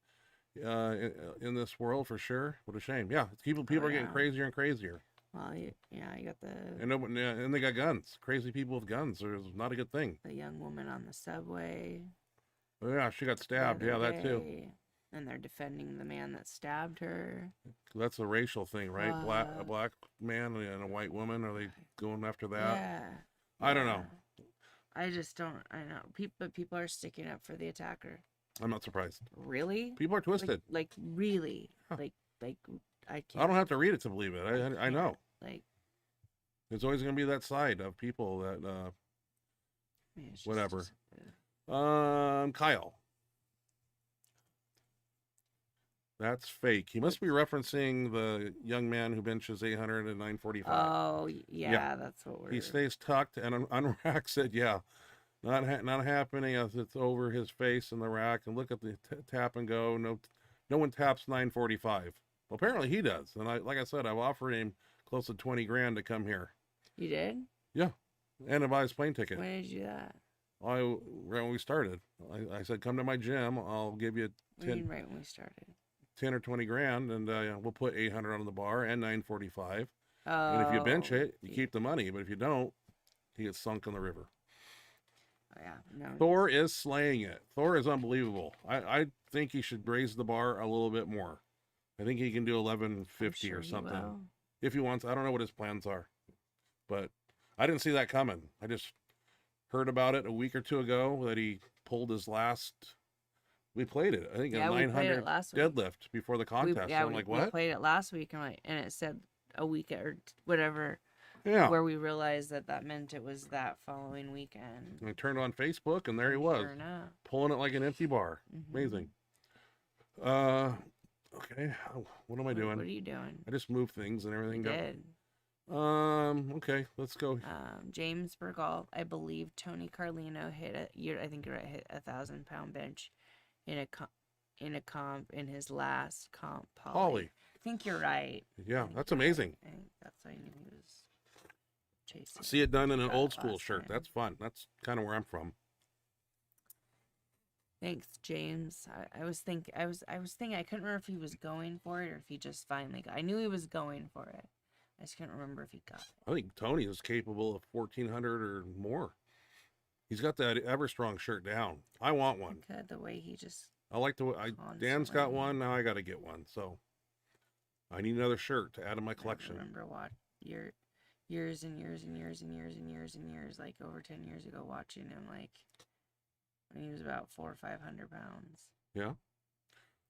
in this world for sure. What a shame. Yeah. People are getting yeah. crazier and crazier. Well, you got And they got guns. Crazy people with guns. It's not a good thing. the young woman on the subway. Oh, yeah, she got the stabbed. Yeah, other that too. day, And they're defending the man that stabbed her. That's a racial thing, right? A Fuck. black man and a white woman. Are they going after that? Yeah. I don't know. I just don't. I know. People are sticking up for the attacker. I'm not surprised. Really? People are twisted. Like really? Huh. Like I can't. I don't have to read it to believe it. I know. Like, There's always going to be that side of people that mean, it's just whatever. dis- Kyle. That's fake. He must be referencing the young man who benches 800 and 945. Oh, yeah, that's what we're... He stays tucked and unracks it. Yeah, not happening as it's over his face in the rack. And look at the tap and go. No one taps 945. Well, apparently he does. And like I said, I've offered him close to 20 grand to come here. You did? Yeah, and to buy his plane ticket. When did you do that? Right when we started, I said, come to my gym. I'll give you What do you mean right when we started? 10 or 20 grand, and we'll put 800 on the bar and 945. And if you bench it, you keep the money. But if you don't, he gets sunk in the river. Oh, yeah. No. Thor is slaying it. Thor is unbelievable. I think he should raise the bar a little bit more. I think he can do 1150 or something. If he wants. I don't know what his plans are. But I didn't see that coming. I just heard about it a week or two ago that he pulled his last... We played it. I think a 900 deadlift before the contest. So I'm like, what? We played it last week, and it said a week or whatever. Yeah. Where we realized that meant it was that following weekend. And I turned on Facebook, and there he was, pulling it like an empty bar. Amazing. Okay. What am I doing? What are you doing? I just moved things and everything. You did. Okay, let's go. James Bergall, I believe Tony Carlino hit I think you're right, hit 1,000-pound bench in a comp in his last comp poly. I think you're right. Yeah, that's amazing. I think that's why I knew he was chasing. See it done in an old school shirt. That's fun. That's kind of where I'm from. Thanks, James. I was thinking I couldn't remember if he was going for it or if he just finally got. I knew he was going for it. I just couldn't remember if he got it. I think Tony is capable of 1,400 or more. He's got that Everstrong shirt down. I want one. Good, the way he just... I like the way... Dan's got one. Now I got to get one. So I need another shirt to add to my collection. I remember years and years, like over 10 years ago, watching him, like, when he was about 400 or 500 pounds. Yeah.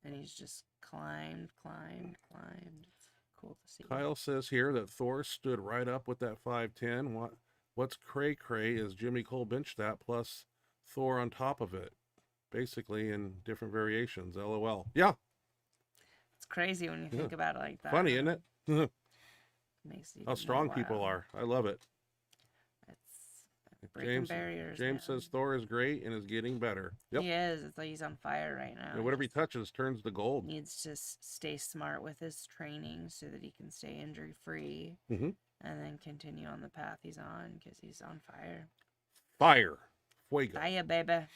And he's just climbed. It's cool to see. Kyle says here that Thor stood right up with that 510. What's cray is Jimmy Cole benched that plus Thor on top of it, basically in different variations. LOL. Yeah. It's crazy when you think about it like that. Funny, isn't it? Makes you How strong people are. I love it. It's breaking barriers. James says Thor is great and is getting better. Yep. He is. It's like he's on fire right now. And whatever he touches turns to gold. Needs to stay smart with his training so that he can stay injury free. And then continue on the path he's on because he's on fire. Fire. Fuego. Fire, baby.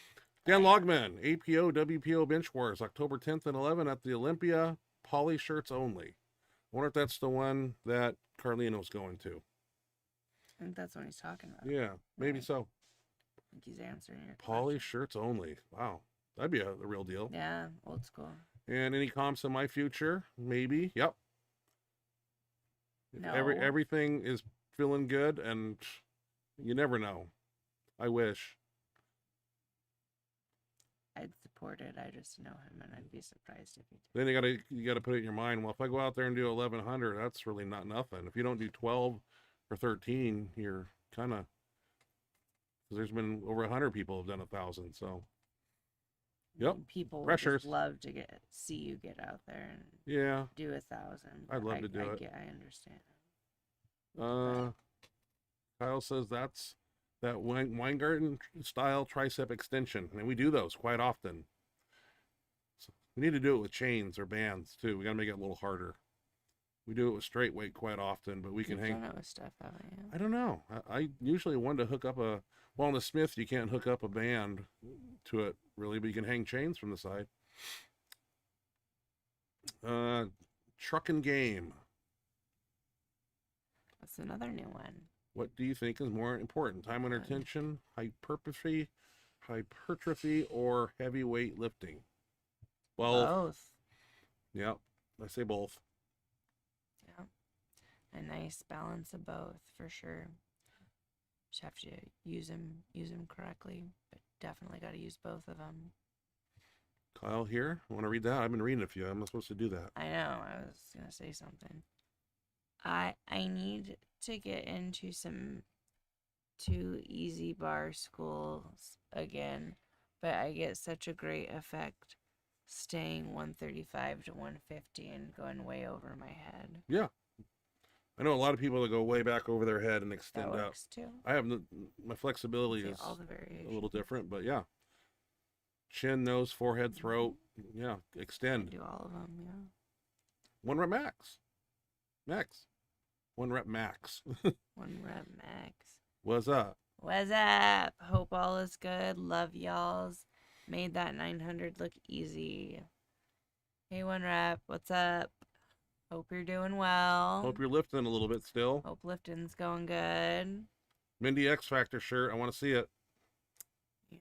Dan Logman, APO, WPO Bench Wars, October 10th and 11th at the Olympia, poly shirts only. I wonder if that's the one that Carlino's going to. I think that's what he's talking about. Yeah, maybe so. I think he's answering your poly question. shirts only. Wow. That'd be the real deal. Yeah, old school. And any comps in my future? Maybe. Yep. No. Everything is feeling good, and you never know. I wish. I'd support it. I just know him, and I'd be surprised if he did. Then you gotta put it in your mind. Well, if I go out there and do 1,100, that's really not nothing. If you don't do 12 or 13, you're kind of. There's been over 100 people have done 1,000. So. Yep. People pressures. Would love to see you get out there and do 1,000. I'd love to do it. I understand. Kyle says that's that Weingarten style tricep extension, and we do those quite often. So we need to do it with chains or bands too. We got to make it a little harder. We do it with straight weight quite often, but we can hang. You've done it with stuff, haven't you? I don't know. I usually want to hook up on the Smith, you can't hook up a band to it really, but you can hang chains from the side. Trucking game. That's another new one. What do you think is more important? Time under tension, hypertrophy, or heavyweight lifting? Well, both. Yeah, I say both. Yeah, a nice balance of both for sure. Just have to use them correctly, but definitely got to use both of them. Kyle here, I want to read that. I've been reading a few. I'm not supposed to do that. I know. I was gonna say something. I need to get into some to easy bar schools again, but I get such a great effect staying 135 to 150 and going way over my head. Yeah. I know a lot of people that go way back over their head and extend That out. works too. I have my flexibility See is all the a variations. little different, but yeah. Chin, nose, forehead, throat. Yeah. I Extend. do all of them, yeah. 1 rep max. Max. 1 rep max. 1 rep max. What's up? What's up? Hope all is good. Love y'alls. Made that 900 look easy. Hey, 1 rep. What's up? Hope you're doing well. Hope you're lifting a little bit still. Hope lifting's going good. Mindy X Factor shirt. I want to see it. Yeah.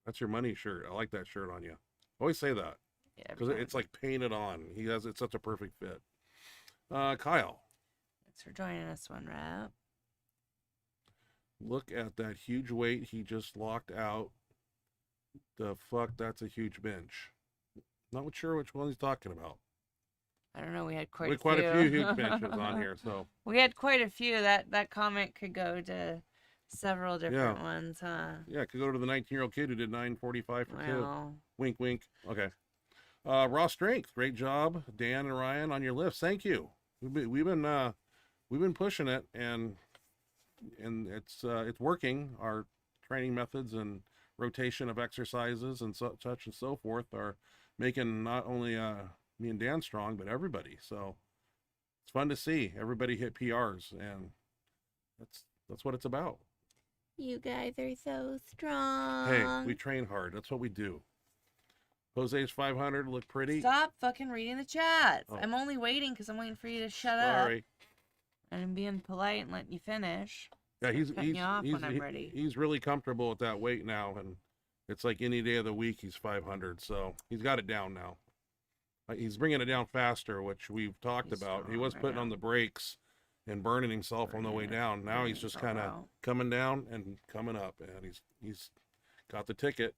That's your money shirt. I like that shirt on you. Always say that. Yeah, Because it's like painted on. It's such a perfect fit. Kyle. Thanks for joining us, 1 rep. Look at that huge weight he just locked out. The fuck, that's a huge bench. Not sure which one he's talking about. I don't know. We had We quite had a quite a few huge benches on here, so We had quite a few. That comment could go to several different ones, huh? yeah, could go to the 19-year-old kid who did 945 for two. Wow. Wink, wink. Okay. Raw strength, great job, Dan and Ryan, on your lifts. Thank you. We've been pushing it, and it's working. Our training methods and rotation of exercises and such and so forth are making not only me and Dan strong, but everybody. So it's fun to see everybody hit PRs, and that's what it's about. You guys are so strong. Hey, we train hard. That's what we do. Jose's 500 look pretty. Stop fucking reading the chats. Oh. I'm only waiting because I'm waiting for you to shut Sorry. up. And I'm being polite and letting you finish. Yeah, he's Cutting you off when I'm ready. he's really comfortable with that weight now, and it's like any day of the week he's 500. So he's got it down now. He's bringing it down faster, which we've talked He's about. He strong was right putting now. on the brakes and burning himself on the way down. Now he's just kind of Wow. coming down and coming up, and he's got the ticket.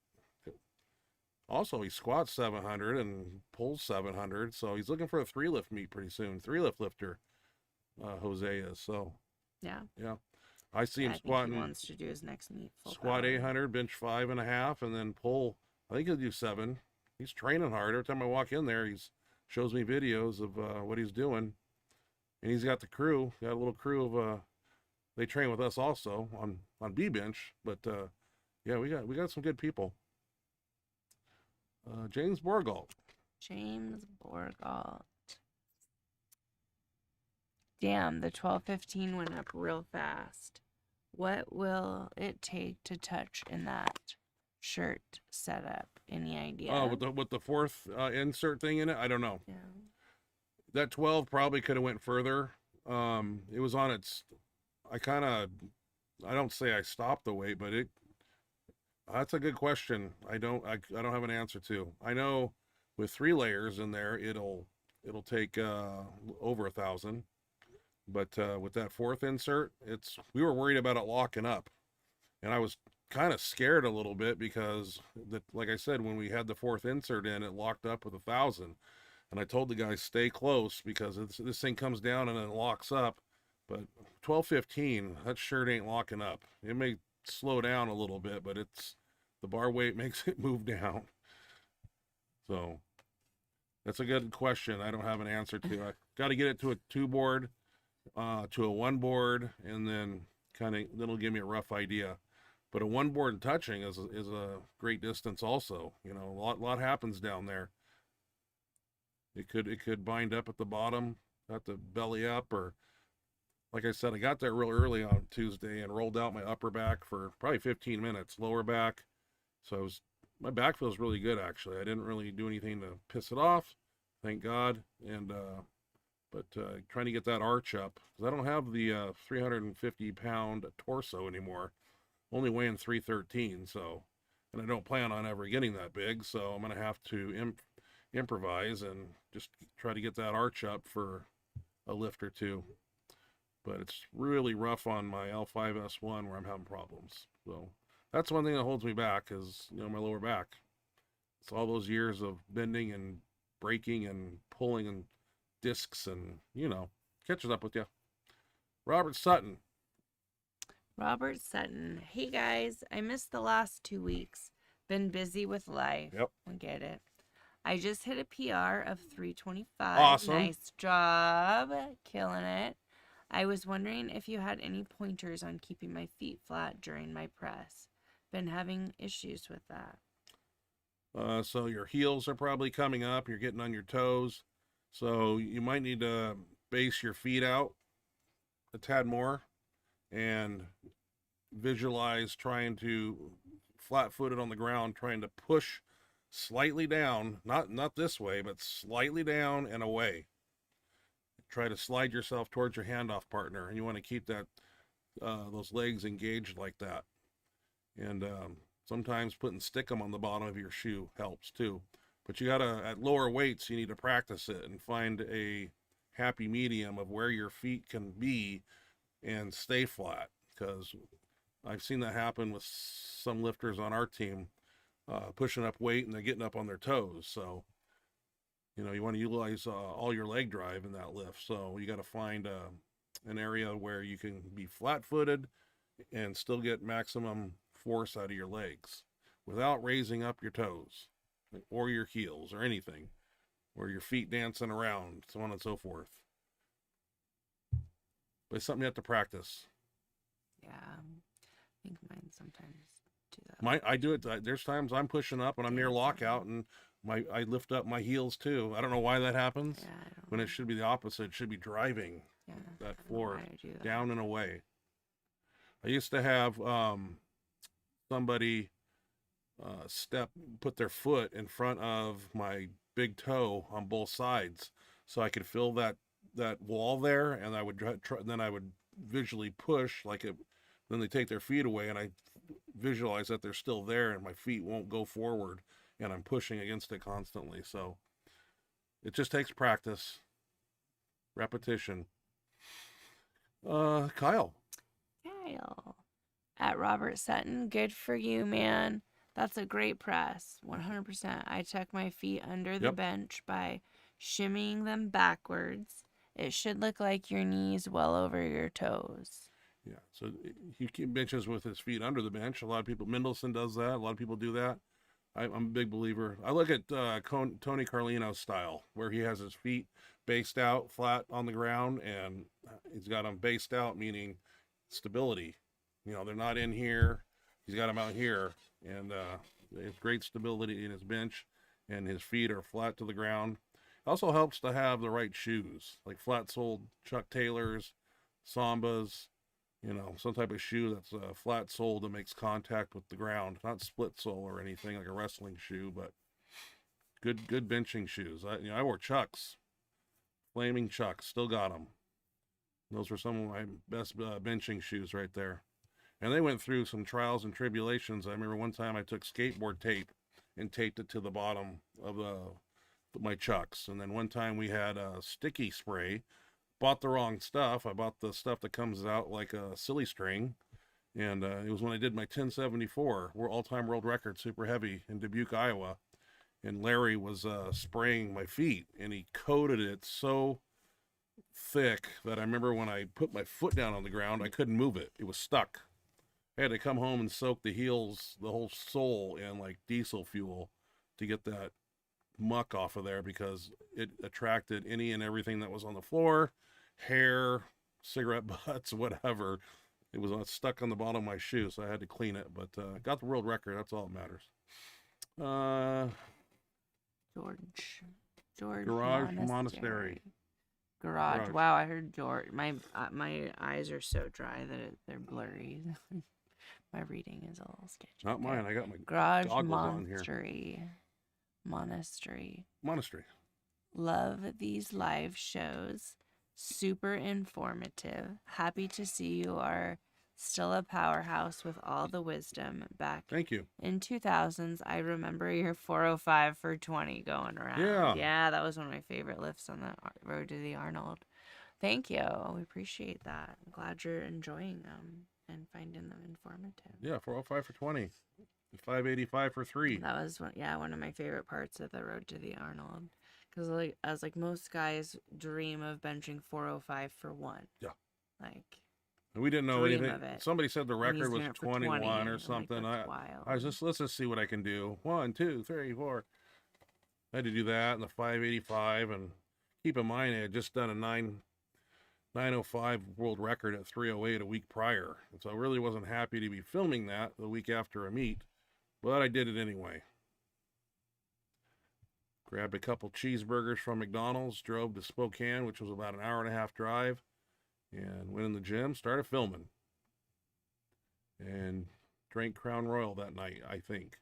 Also, he squats 700 and pulls 700, so he's looking for a 3-lift meet pretty soon. 3-lift lifter, Jose is. So Yeah. I see him I think squatting. he wants to do his next meet. Full Squat power. 800, bench 5.5, and then pull. I think he'll do 7. He's training hard. Every time I walk in there, he's shows me videos of what he's doing, and he's got the crew. Got a little crew of they train with us also on B bench. But yeah, we got some good people. James Borgalt. James Borgalt. Damn, the 1215 went up real fast. What will it take to touch in that shirt setup? Any idea? Oh, with the fourth insert thing in it, I don't know. Yeah. That 12 probably could have went further. It was on its. I don't say I stopped the weight, but that's a good question. I don't have an answer to. I know with 3 layers in there, it'll take over 1,000. But with that fourth insert, we were worried about it locking up, and I was kind of scared a little bit because like I said, when we had the fourth insert in, it locked up with 1,000, and I told the guys stay close because this thing comes down and then locks up. But 1215, that shirt ain't locking up. It may slow down a little bit, but the bar weight makes it move down. So that's a good question. I don't have an answer to. I got to get it to a 2 board, to a 1 board, and then it'll give me a rough idea. But a 1 board and touching is a great distance also. You know, a lot happens down there. It could bind up at the bottom, at the belly up, or like I said, I got there real early on Tuesday and rolled out my upper back for probably 15 minutes, lower back. So my back feels really good actually. I didn't really do anything to piss it off, thank God. And but trying to get that arch up, because I don't have the 350-pound torso anymore, only weighing 313. So, and I don't plan on ever getting that big, so I'm gonna have to improvise and just try to get that arch up for a lift or 2. But it's really rough on my L5S1 where I'm having problems. So that's one thing that holds me back is, my lower back. It's all those years of bending and breaking and pulling and discs and, catches up with you. Robert Sutton. Robert Sutton. Hey guys, I missed the last 2 weeks. Been busy with life. Yep. I get it. I just hit a PR of 325. Awesome. Nice job. Killing it. I was wondering if you had any pointers on keeping my feet flat during my press. Been having issues with that. So your heels are probably coming up. You're getting on your toes. So you might need to base your feet out a tad more and visualize trying to flat-footed on the ground, trying to push slightly down, not this way, but slightly down and away. Try to slide yourself towards your handoff partner, and you want to keep that those legs engaged like that. And sometimes putting stickum on the bottom of your shoe helps too. But you gotta, at lower weights, you need to practice it and find a happy medium of where your feet can be and stay flat, because I've seen that happen with some lifters on our team, pushing up weight and they're getting up on their toes. So, you know, you want to utilize all your leg drive in that lift. So you got to find an area where you can be flat-footed and still get maximum force out of your legs without raising up your toes or your heels or anything, or your feet dancing around, so on and so forth. But it's something you have to practice. Yeah. I think mine sometimes do that. I do it. There's times I'm pushing up and I'm near lockout, and I lift up my heels too. I don't know why that happens. Yeah, I don't When know. it should be the opposite. It should be driving Yeah, that I don't know floor why I do that. down and away. I used to have somebody put their foot in front of my big toe on both sides, so I could feel that wall there, and I would then I would visually push like it. Then they take their feet away, and I visualize that they're still there, and my feet won't go forward, and I'm pushing against it constantly. So it just takes practice, repetition. Kyle. At Robert Sutton, good for you, man. That's a great press. 100%. I tuck my feet under the Yep. bench by shimmying them backwards. It should look like your knees well over your toes. Yeah, so he keep benches with his feet under the bench. A lot of people, Mendelson does that. A lot of people do that. I'm a big believer. I look at Tony Carlino's style, where he has his feet based out flat on the ground, and he's got them based out, meaning stability. You know, they're not in here. He's got them out here, and there's great stability in his bench, and his feet are flat to the ground. It also helps to have the right shoes, like flat-soled Chuck Taylors, Sambas, you know, some type of shoe that's flat soled that makes contact with the ground, not split sole or anything like a wrestling shoe, but good benching shoes. I wore Chucks, flaming Chucks, still got them. Those were some of my best benching shoes right there. And they went through some trials and tribulations. I remember one time I took skateboard tape and taped it to the bottom of my Chucks. And then one time we had a sticky spray. Bought the wrong stuff. I bought the stuff that comes out like a silly string. And it was when I did my 1074, all-time world record, super heavy, in Dubuque, Iowa. And Larry was spraying my feet, and he coated it so thick that I remember when I put my foot down on the ground, I couldn't move it. It was stuck. I had to come home and soak the heels, the whole sole, in like diesel fuel to get that muck off of there, because it attracted any and everything that was on the floor, hair, cigarette butts, whatever. It was stuck on the bottom of my shoe, so I had to clean it. But got the world record. That's all that matters. George Garage Monastery. Garage. Wow, I heard George. My eyes are so dry that they're blurry. My reading is a little sketchy. Not mine. I got my Garage goggles on here. Monastery. Monastery. Love these live shows. Super informative. Happy to see you are still a powerhouse with all the wisdom back. Thank you. In 2000s, I remember your 405 for 20 going around. Yeah. Yeah, that was one of my favorite lifts on the road to the Arnold. Thank you. We appreciate that. I'm glad you're enjoying them and finding them informative. Yeah, 405 for 20. 585 for 3. That was one of my favorite parts of the road to the Arnold. Because as most guys dream of benching 405 for 1. Yeah. Like, And we didn't know dream anything. of it. Somebody said the And he's record was doing it for 21 20. or I'm something. Like, that's wild. I was just, let's just see what I can do. 1, 2, 3, 4. I had to do that in the 585, and keep in mind I had just done a 905 world record at 308 a week prior, and so I really wasn't happy to be filming that the week after a meet, but I did it anyway. Grabbed a couple cheeseburgers from McDonald's, drove to Spokane, which was about an hour and a half drive, and went in the gym, started filming, and drank Crown Royal that night, I think.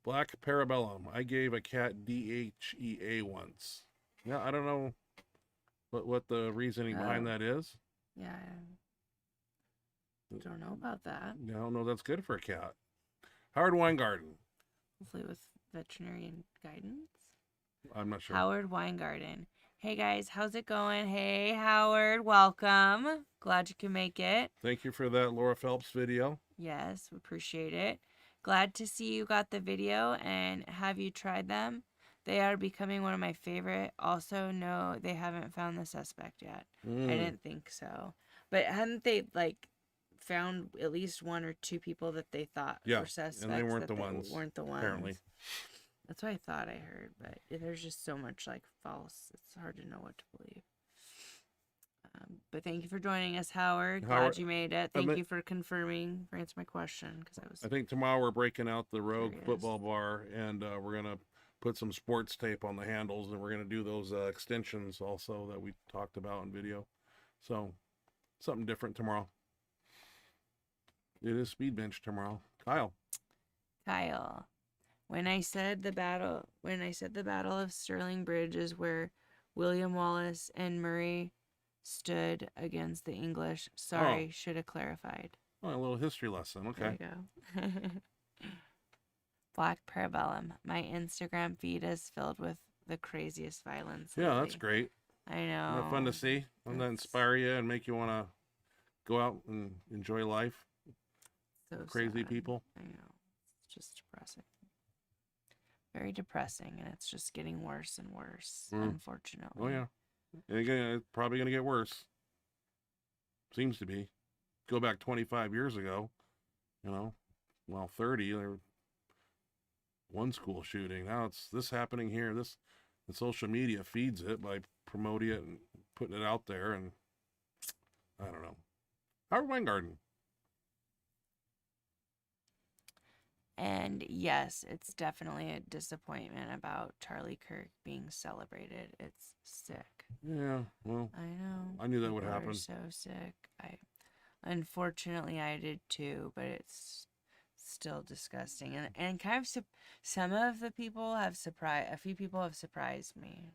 Black Parabellum. I gave a cat DHEA once. Yeah, I don't know what the reasoning behind that is. Yeah. I don't know about that. I don't know that's good for a cat. Howard Weingarten. Hopefully with veterinarian guidance. I'm not sure. Howard Weingarten. Hey guys, how's it going? Hey Howard, welcome. Glad you can make it. Thank you for that Laura Phelps video. Yes, we appreciate it. Glad to see you got the video, and have you tried them? They are becoming one of my favorite. Also, no, they haven't found the suspect yet. I didn't think so. But hadn't they, like, found at least 1 or 2 people that they thought were suspects? And they weren't that the ones. Weren't the ones. Apparently. That's what I thought I heard, but there's just so much, like, false. It's hard to know what to believe. But thank you for joining us, Howard. Glad you made it. Thank you for confirming, for answering my question, because I think tomorrow we're breaking out the Rogue curious. football bar, and we're going to put some sports tape on the handles, and we're going to do those extensions also that we talked about in video. So, something different tomorrow. It is speed bench tomorrow. Kyle. When I said the battle of Sterling Bridge is where William Wallace and Murray stood against the English. Sorry, should have clarified. Oh, a little history lesson. Okay. There you go. Black Parabellum. My Instagram feed is filled with the craziest violence. Yeah, lately. that's great. I know. Isn't that fun to see? Doesn't that inspire you and make you want to go out and enjoy life? So Crazy sad. people. I know. It's just depressing. Very depressing, and it's just getting worse and worse, unfortunately. Oh, yeah. And again, it's probably going to get worse. Seems to be. Go back 25 years ago, 30, there was one school shooting. Now it's this happening here. And social media feeds it by promoting it and putting it out there. And I don't know. Howard Weingarten. And yes, it's definitely a disappointment about Charlie Kirk being celebrated. It's sick. Yeah, well, I know. I knew that would People are happen. so sick. Unfortunately, I did too, but it's still disgusting. And kind of some of the people have surprised. A few people have surprised me.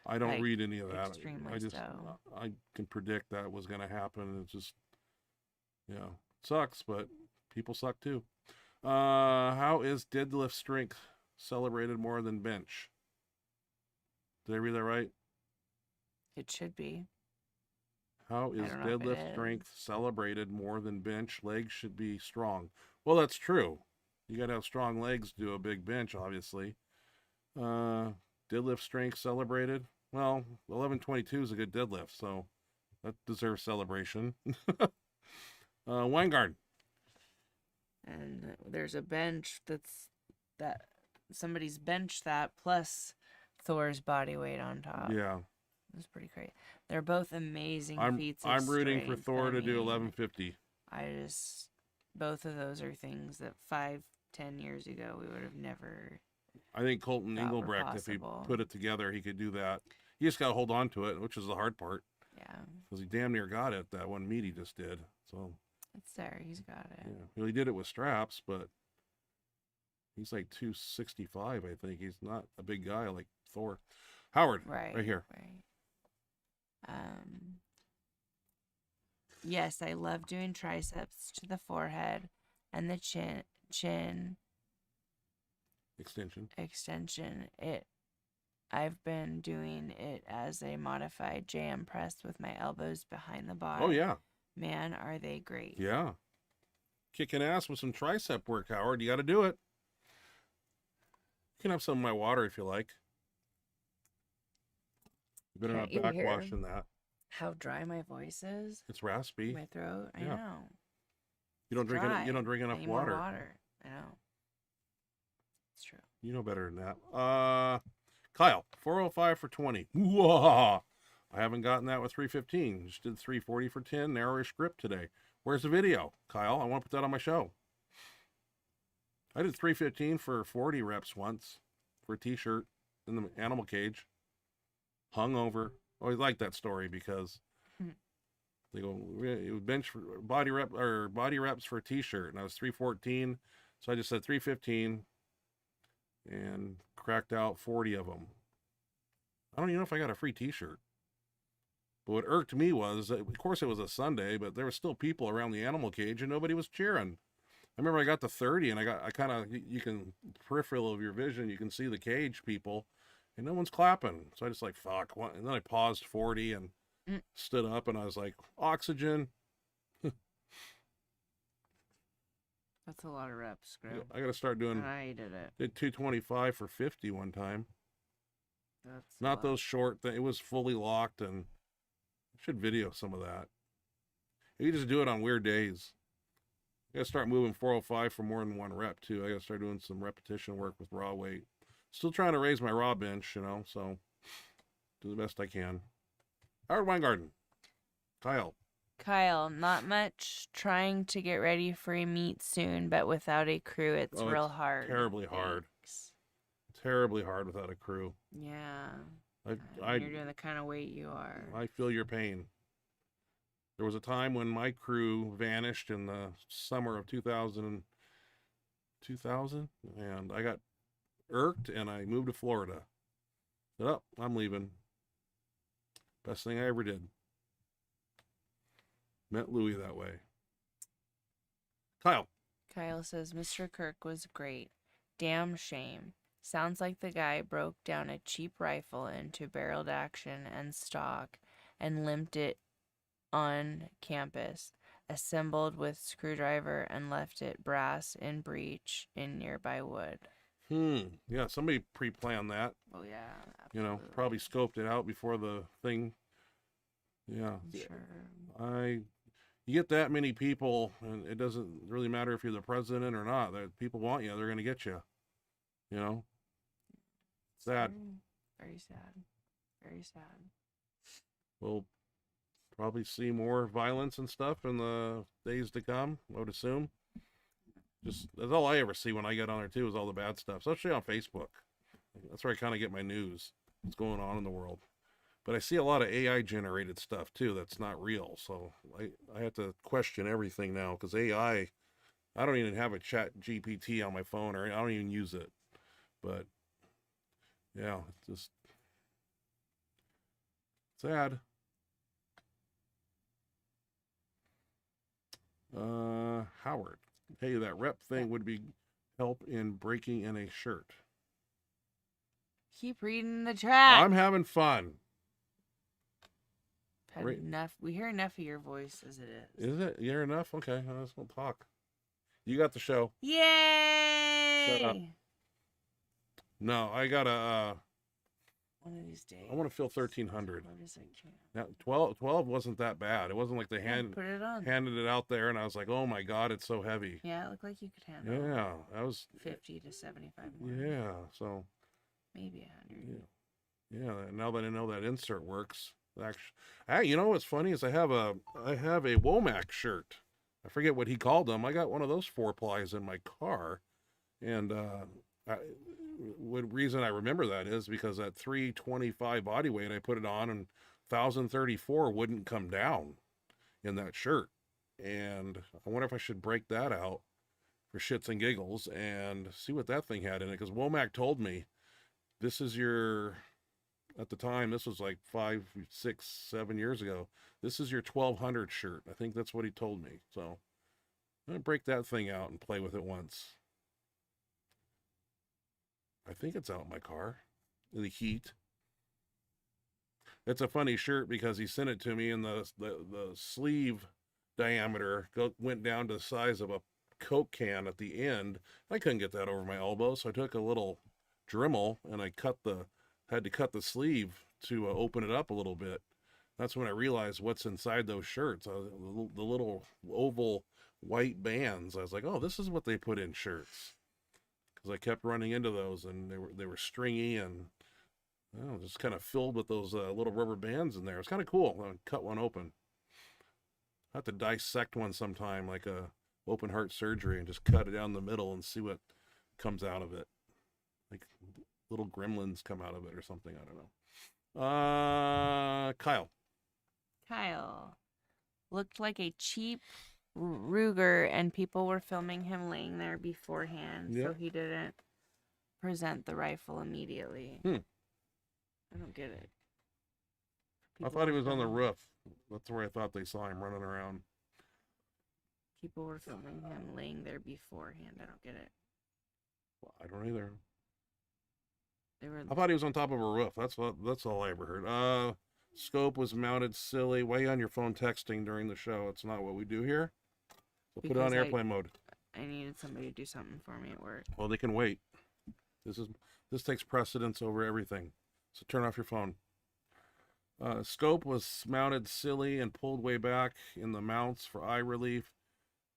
I don't like, read any of that. extremely I just so. I can predict that was going to happen. It's just sucks, but people suck too. How is deadlift strength celebrated more than bench? Did I read that right? It should be. How is don't know if it deadlift is. strength celebrated more than bench? Legs should be strong. Well, that's true. You got to have strong legs to do a big bench, obviously. Deadlift strength celebrated. Well, 1122 is a good deadlift, so that deserves celebration. Weingarten. And there's a bench that somebody's bench that plus Thor's body weight on top. Yeah. It's pretty great. They're both amazing feats. I'm rooting for strength. Thor to do 1150. 1150. Both of those are things that 5-10 years ago we would have never. I think Colton That were Engelbrecht, if he possible. put it together, he could do that. He just got to hold on to it, which is the hard part. Yeah, Because he damn near got it that one meet he just did. So it's there. He's got it. yeah, well, he did it with straps, but he's like 265, I think. He's not a big guy like Thor. Howard, right here. Right. Yes, I love doing triceps to the forehead and the chin Extension. I've been doing it as a modified jam press with my elbows behind the bar. Oh, yeah. Man, are they great. Yeah. Kicking ass with some tricep work, Howard. You got to do it. You can have some of my water if you like. You better not Can't you hear? backwashing that. How dry my voice is. It's raspy. My throat. I Yeah. know. You don't drink Dry. you don't drink I enough need more water. water. I know. It's true. You know better than that. Kyle, 405 for 20. Whoa. I haven't gotten that with 315. Just did 340 for 10. Narrowish grip today. Where's the video? Kyle, I want to put that on my show. I did 315 for 40 reps once for a t-shirt in the animal cage. Hung over. Always like that story because they go bench for body reps for a t-shirt, and I was 314. So I just said 315 and cracked out 40 of them. I don't even know if I got a free t-shirt. But what irked me was, of course it was a Sunday, but there were still people around the animal cage and nobody was cheering. I remember I got to 30 and I kind of, you can, peripheral of your vision, you can see the cage people and no one's clapping. So I just like, fuck. And then I paused 40 and stood up and I was like, oxygen. That's a lot of reps, Graham. I got to start doing, I did it. did 225 for 50 one time. That's Not those short things. It was fully locked, and I should video some of that. You just do it on weird days. I gotta start moving 405 for more than one rep too. I gotta start doing some repetition work with raw weight. Still trying to raise my raw bench, you know, so do the best I can. Howard Weingarten. Kyle, not much. Trying to get ready for a meet soon, but without a crew, it's real hard. Terribly hard. Thanks. Terribly hard without a crew. Yeah. You're doing the kind of weight you are. I feel your pain. There was a time when my crew vanished in the summer of 2000, and I got irked and I moved to Florida. Said, oh, I'm leaving. Best thing I ever did. Met Louie that way. Kyle says, Mr. Kirk was great. Damn shame. Sounds like the guy broke down a cheap rifle into barreled action and stock and limped it on campus, assembled with screwdriver and left it brass in breech in nearby wood. Yeah, somebody pre-planned that. Oh yeah, absolutely. You know, probably scoped it out before the thing. Yeah. Sure. You get that many people, and it doesn't really matter if you're the president or not. That people want you, they're going to get you. You know? Sad. Very sad. Very sad. We'll probably see more violence and stuff in the days to come, I would assume. Just, that's all I ever see when I get on there, too, is all the bad stuff, especially on Facebook. That's where I kind of get my news, what's going on in the world. But I see a lot of AI-generated stuff, too, that's not real. So I have to question everything now, because AI, I don't even have a chat GPT on my phone, or I don't even use it. But, yeah, it's just sad. Howard. Hey, that rep thing would be help in breaking in a shirt. Keep reading the chat. I'm having fun. Had enough. We hear enough of your voice as it is. Is it? You hear enough? Okay, let's go talk. You got the show. Yay! Shut up. No, I got a. One of these days. I want to feel 1300. As I can. Now, 12 wasn't that bad. It wasn't like they Put it on. handed it out there, and I was like, oh my god, it's so heavy. Yeah, it looked like you could handle. Yeah, that was 50 to 75 more. Yeah, so Maybe 100. yeah. Now that I know that insert works, actually, you know what's funny is I have a Womack shirt. I forget what he called them. I got one of those 4-plies in my car, and reason I remember that is because at 325 body weight, I put it on, and 1034 wouldn't come down in that shirt. And I wonder if I should break that out for shits and giggles and see what that thing had in it. Because Womack told me, this is your, at the time, this was like 5, 6, 7 years ago, this is your 1200 shirt. I think that's what he told me. So I'm going to break that thing out and play with it once. I think it's out in my car in the heat. It's a funny shirt because he sent it to me, and the sleeve diameter went down to the size of a Coke can at the end. I couldn't get that over my elbow, so I took a little Dremel and I had to cut the sleeve to open it up a little bit. That's when I realized what's inside those shirts. The little oval white bands. I was like, oh, this is what they put in shirts. Because I kept running into those, and they were stringy and just kind of filled with those little rubber bands in there. It's kind of cool. I cut one open. I have to dissect one sometime, like a open heart surgery, and just cut it down the middle and see what comes out of it. Like little gremlins come out of it or something. I don't know. Kyle Looked like a cheap Ruger, and people were filming him laying there beforehand, so he didn't present the rifle immediately. I don't get it. I thought he was on the roof. That's where I thought they saw him running around. People were filming him laying there beforehand. I don't get it. Well, I don't either. They were. I thought he was on top of a roof. That's all I ever heard. Scope was mounted silly. Why are you on your phone texting during the show? It's not what we do here. So put it on airplane mode. I needed somebody to do something for me at work. Well, they can wait. This takes precedence over everything. So turn off your phone. Scope was mounted silly and pulled way back in the mounts for eye relief.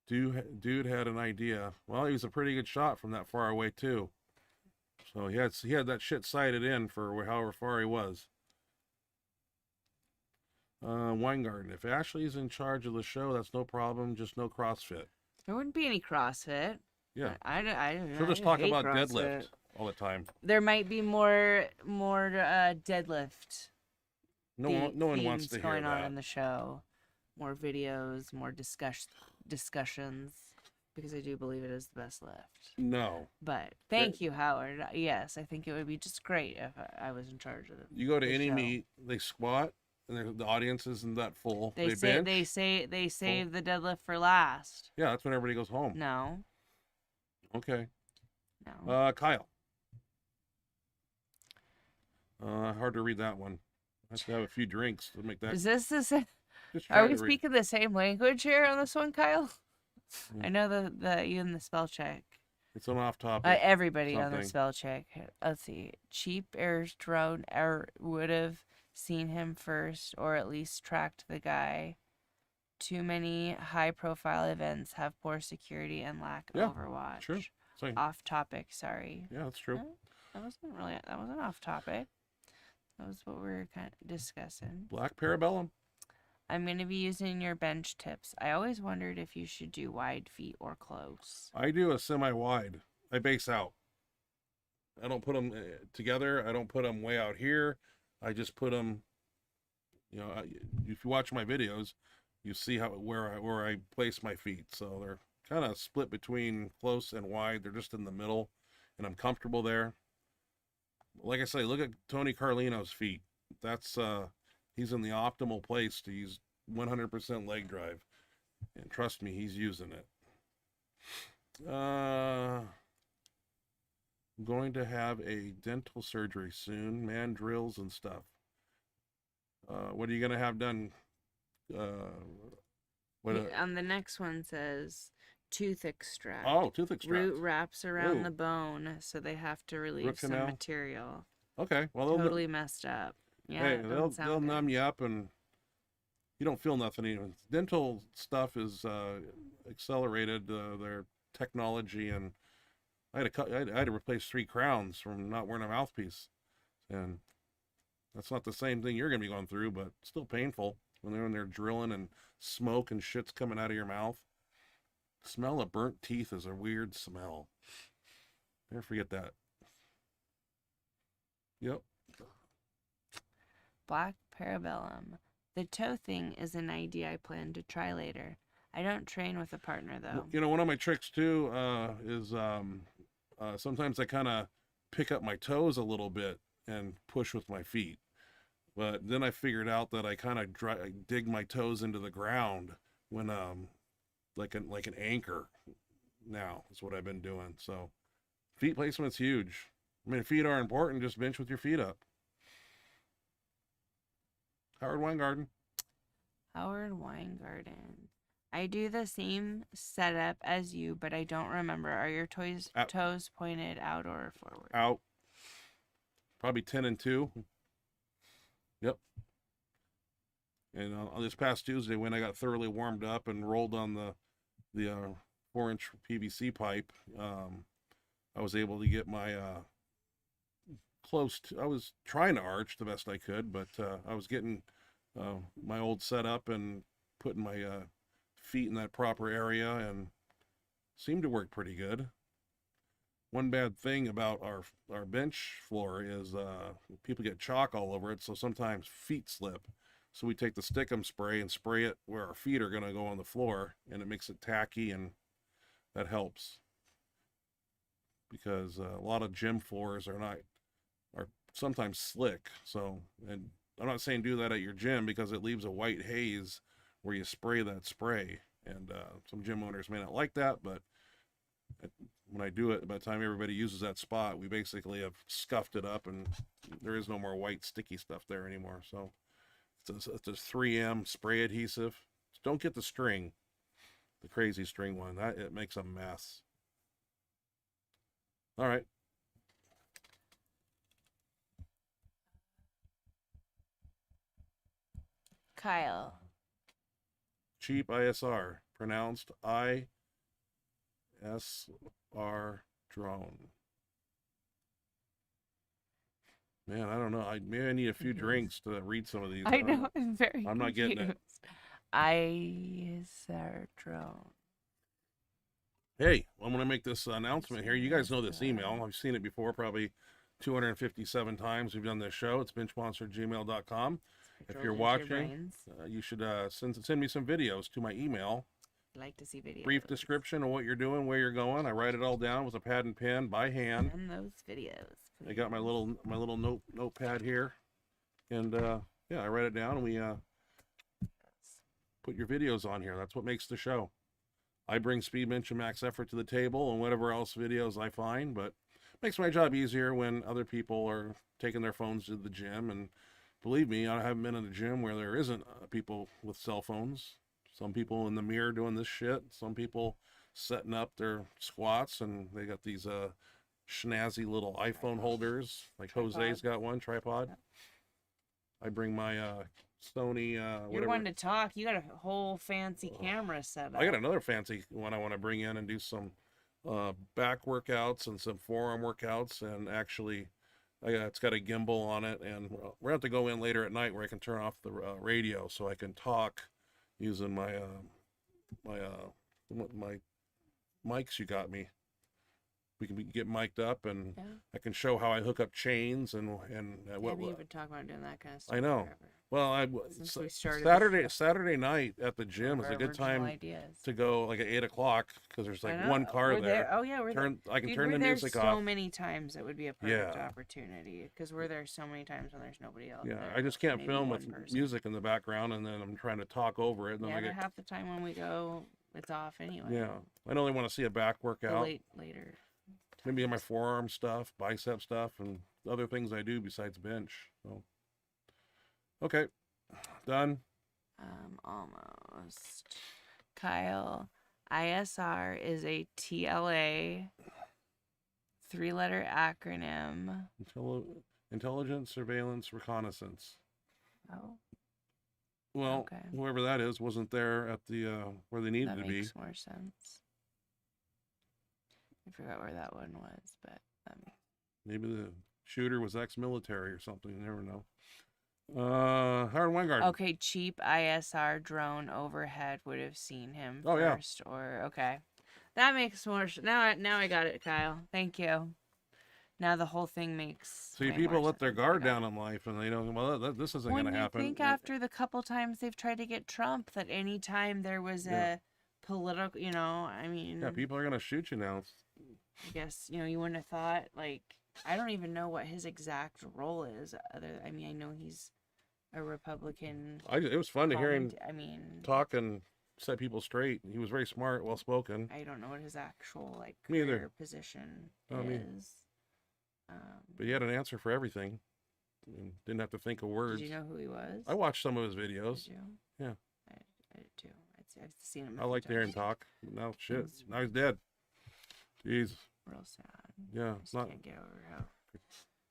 Dude had an idea. Well, he was a pretty good shot from that far away too. So he had that shit sighted in for however far he was. Weingarten, if Ashley's in charge of the show, that's no problem. Just no CrossFit. There wouldn't be any CrossFit. Yeah. I She'll just talk hate about CrossFit. deadlift all the time. There might be more deadlift. No one wants to hear going on that. in the show. More videos, more discussions, because I do believe it is the best lift. No. But thank you, Howard. Yes, I think it would be just great if I was in charge of it. You go to any meet, they squat, and the audience isn't that full. They bench. They save the deadlift for last. Yeah, that's when everybody goes home. No. Okay. No. Kyle. Hard to read that one. I have to have a few drinks to make that. Is this the same? Just try Are we to read. speaking the same language here on this one, Kyle? I know the you and the spell check. It's an off topic. Everybody on the something. spell check. Let's see. Cheap air's drone would have seen him first, or at least tracked the guy. Too many high-profile events have poor security and lack overwatch. True. Same. Off topic. Sorry. Yeah, that's true. That wasn't off topic. That was what we were kind of discussing. Black Parabellum. I'm going to be using your bench tips. I always wondered if you should do wide feet or close. I do a semi-wide. I base out. I don't put them together. I don't put them way out here. I just put them, if you watch my videos, you see where I place my feet. So they're kind of split between close and wide. They're just in the middle, and I'm comfortable there. Like I say, look at Tony Carlino's feet. That's he's in the optimal place to use 100% leg drive, and trust me, he's using it. I'm going to have a dental surgery soon, man, drills and stuff. What are you gonna have done? On the next one says tooth extract. Oh, tooth extract. Root wraps around Ooh. the bone, so they have to relieve Root some canal. material. Okay, well Totally messed up. Yeah, hey, it doesn't sound they'll good. numb you up, and you don't feel nothing even. Dental stuff is accelerated their technology, and I had to replace 3 crowns from not wearing a mouthpiece, and that's not the same thing you're gonna be going through, but still painful when they're in there drilling and smoke and shit's coming out of your mouth. Smell of burnt teeth is a weird smell. Never forget that. Yep. Black Parabellum. The toe thing is an idea I plan to try later. I don't train with a partner though. One of my tricks too is sometimes I kind of pick up my toes a little bit and push with my feet. But then I figured out that I kind of dig my toes into the ground when like an anchor. Now is what I've been doing. So feet placement's huge. I mean, feet are important. Just bench with your feet up. Howard Weingarten. Howard Weingarten. I do the same setup as you, but I don't remember. Are your toes pointed out or forward? Out. Probably 10 and 2. Yep. And on this past Tuesday, when I got thoroughly warmed up and rolled on the 4-inch PVC pipe, I was able to get my I was trying to arch the best I could, but I was getting my old setup and putting my feet in that proper area, and seemed to work pretty good. One bad thing about our bench floor is people get chalk all over it, so sometimes feet slip. So we take the stickum spray and spray it where our feet are going to go on the floor, and it makes it tacky, and that helps. Because a lot of gym floors are sometimes slick. So, and I'm not saying do that at your gym, because it leaves a white haze where you spray that spray, and some gym owners may not like that, but when I do it, by the time everybody uses that spot, we basically have scuffed it up, and there is no more white sticky stuff there anymore. So it's a 3M spray adhesive. Just don't get the string, the crazy string one. It makes a mess. All right. Kyle. Cheap ISR, pronounced ISR drone. Man, I don't know. Maybe I need a few drinks to read some of these. I know, I'm very I'm not getting it. ISR drone. Hey, I'm going to make this announcement here. You guys know this email. I've seen it before, probably 257 times we've done this show. It's benchmonstergmail.com. If you're watching, you should send me some videos to my email. I'd like to see videos. Brief description of what you're doing, where you're going. I write it all down with a pad and pen by hand. Send those videos. I got my little notepad here, and yeah, I write it down, and we put your videos on here. That's what makes the show. I bring speed, bench, and max effort to the table, and whatever else videos I find, but it makes my job easier when other people are taking their phones to the gym. And believe me, I haven't been in a gym where there isn't people with cell phones. Some people in the mirror doing this shit. Some people setting up their squats, and they got these schnazzy little iPhone holders. Like Jose's got one, tripod. Yep. I bring my Sony You're whatever. one to talk. You got a whole fancy camera set up. I got another fancy one I want to bring in and do some back workouts and some forearm workouts, and actually it's got a gimbal on it, and we're going to have to go in later at night where I can turn off the radio so I can talk using my my mics you got me. We can get mic'd up, and I can show how I hook up chains and what. You've been talking about doing that kind of stuff. I know. Forever. Well, Saturday night at the gym is a good time to go, like at 8 o'clock, because there's like one car there. Oh yeah, I can turn the music off. So many times it would be a perfect opportunity, because we're there so many times when there's nobody else. Yeah, there, I just can't film with music in the background, and then I'm trying to talk over it. And then half the time when we go, it's off anyway. Yeah, I only want to see a back workout. Later. Maybe in my forearm stuff, bicep stuff, and other things I do besides bench. So, okay, done. Almost. Kyle, ISR is a TLA, 3-letter acronym. Intelligence, Surveillance, Reconnaissance. Oh. Well, okay. Whoever that is wasn't there at the where they needed to be. That makes more sense. I forgot where that one was, but maybe the shooter was ex-military or something. You never know. Howard Weingarten. Okay, cheap ISR drone overhead would have seen him first. Or okay, that makes more. Now I got it, Kyle. Thank you. Now the whole thing makes. See, people let their guard down in life, and they don't. Well, this isn't going to happen. I think after the couple times they've tried to get Trump, that any time there was a political, I mean. Yeah, people are going to shoot you now. I guess, you wouldn't have thought, like, I don't even know what his exact role is. I know he's a Republican. It was fun to hear him talk and set people straight. He was very smart, well-spoken. I don't know what his actual, career position is. But he had an answer for everything. And didn't have to think of words. Did you know who he was? I watched some of his videos. Did you? Yeah. I did too. I've seen him. I liked hearing him talk. Now, shit. Now he's dead. Jeez. Real sad. Yeah. I can't get over how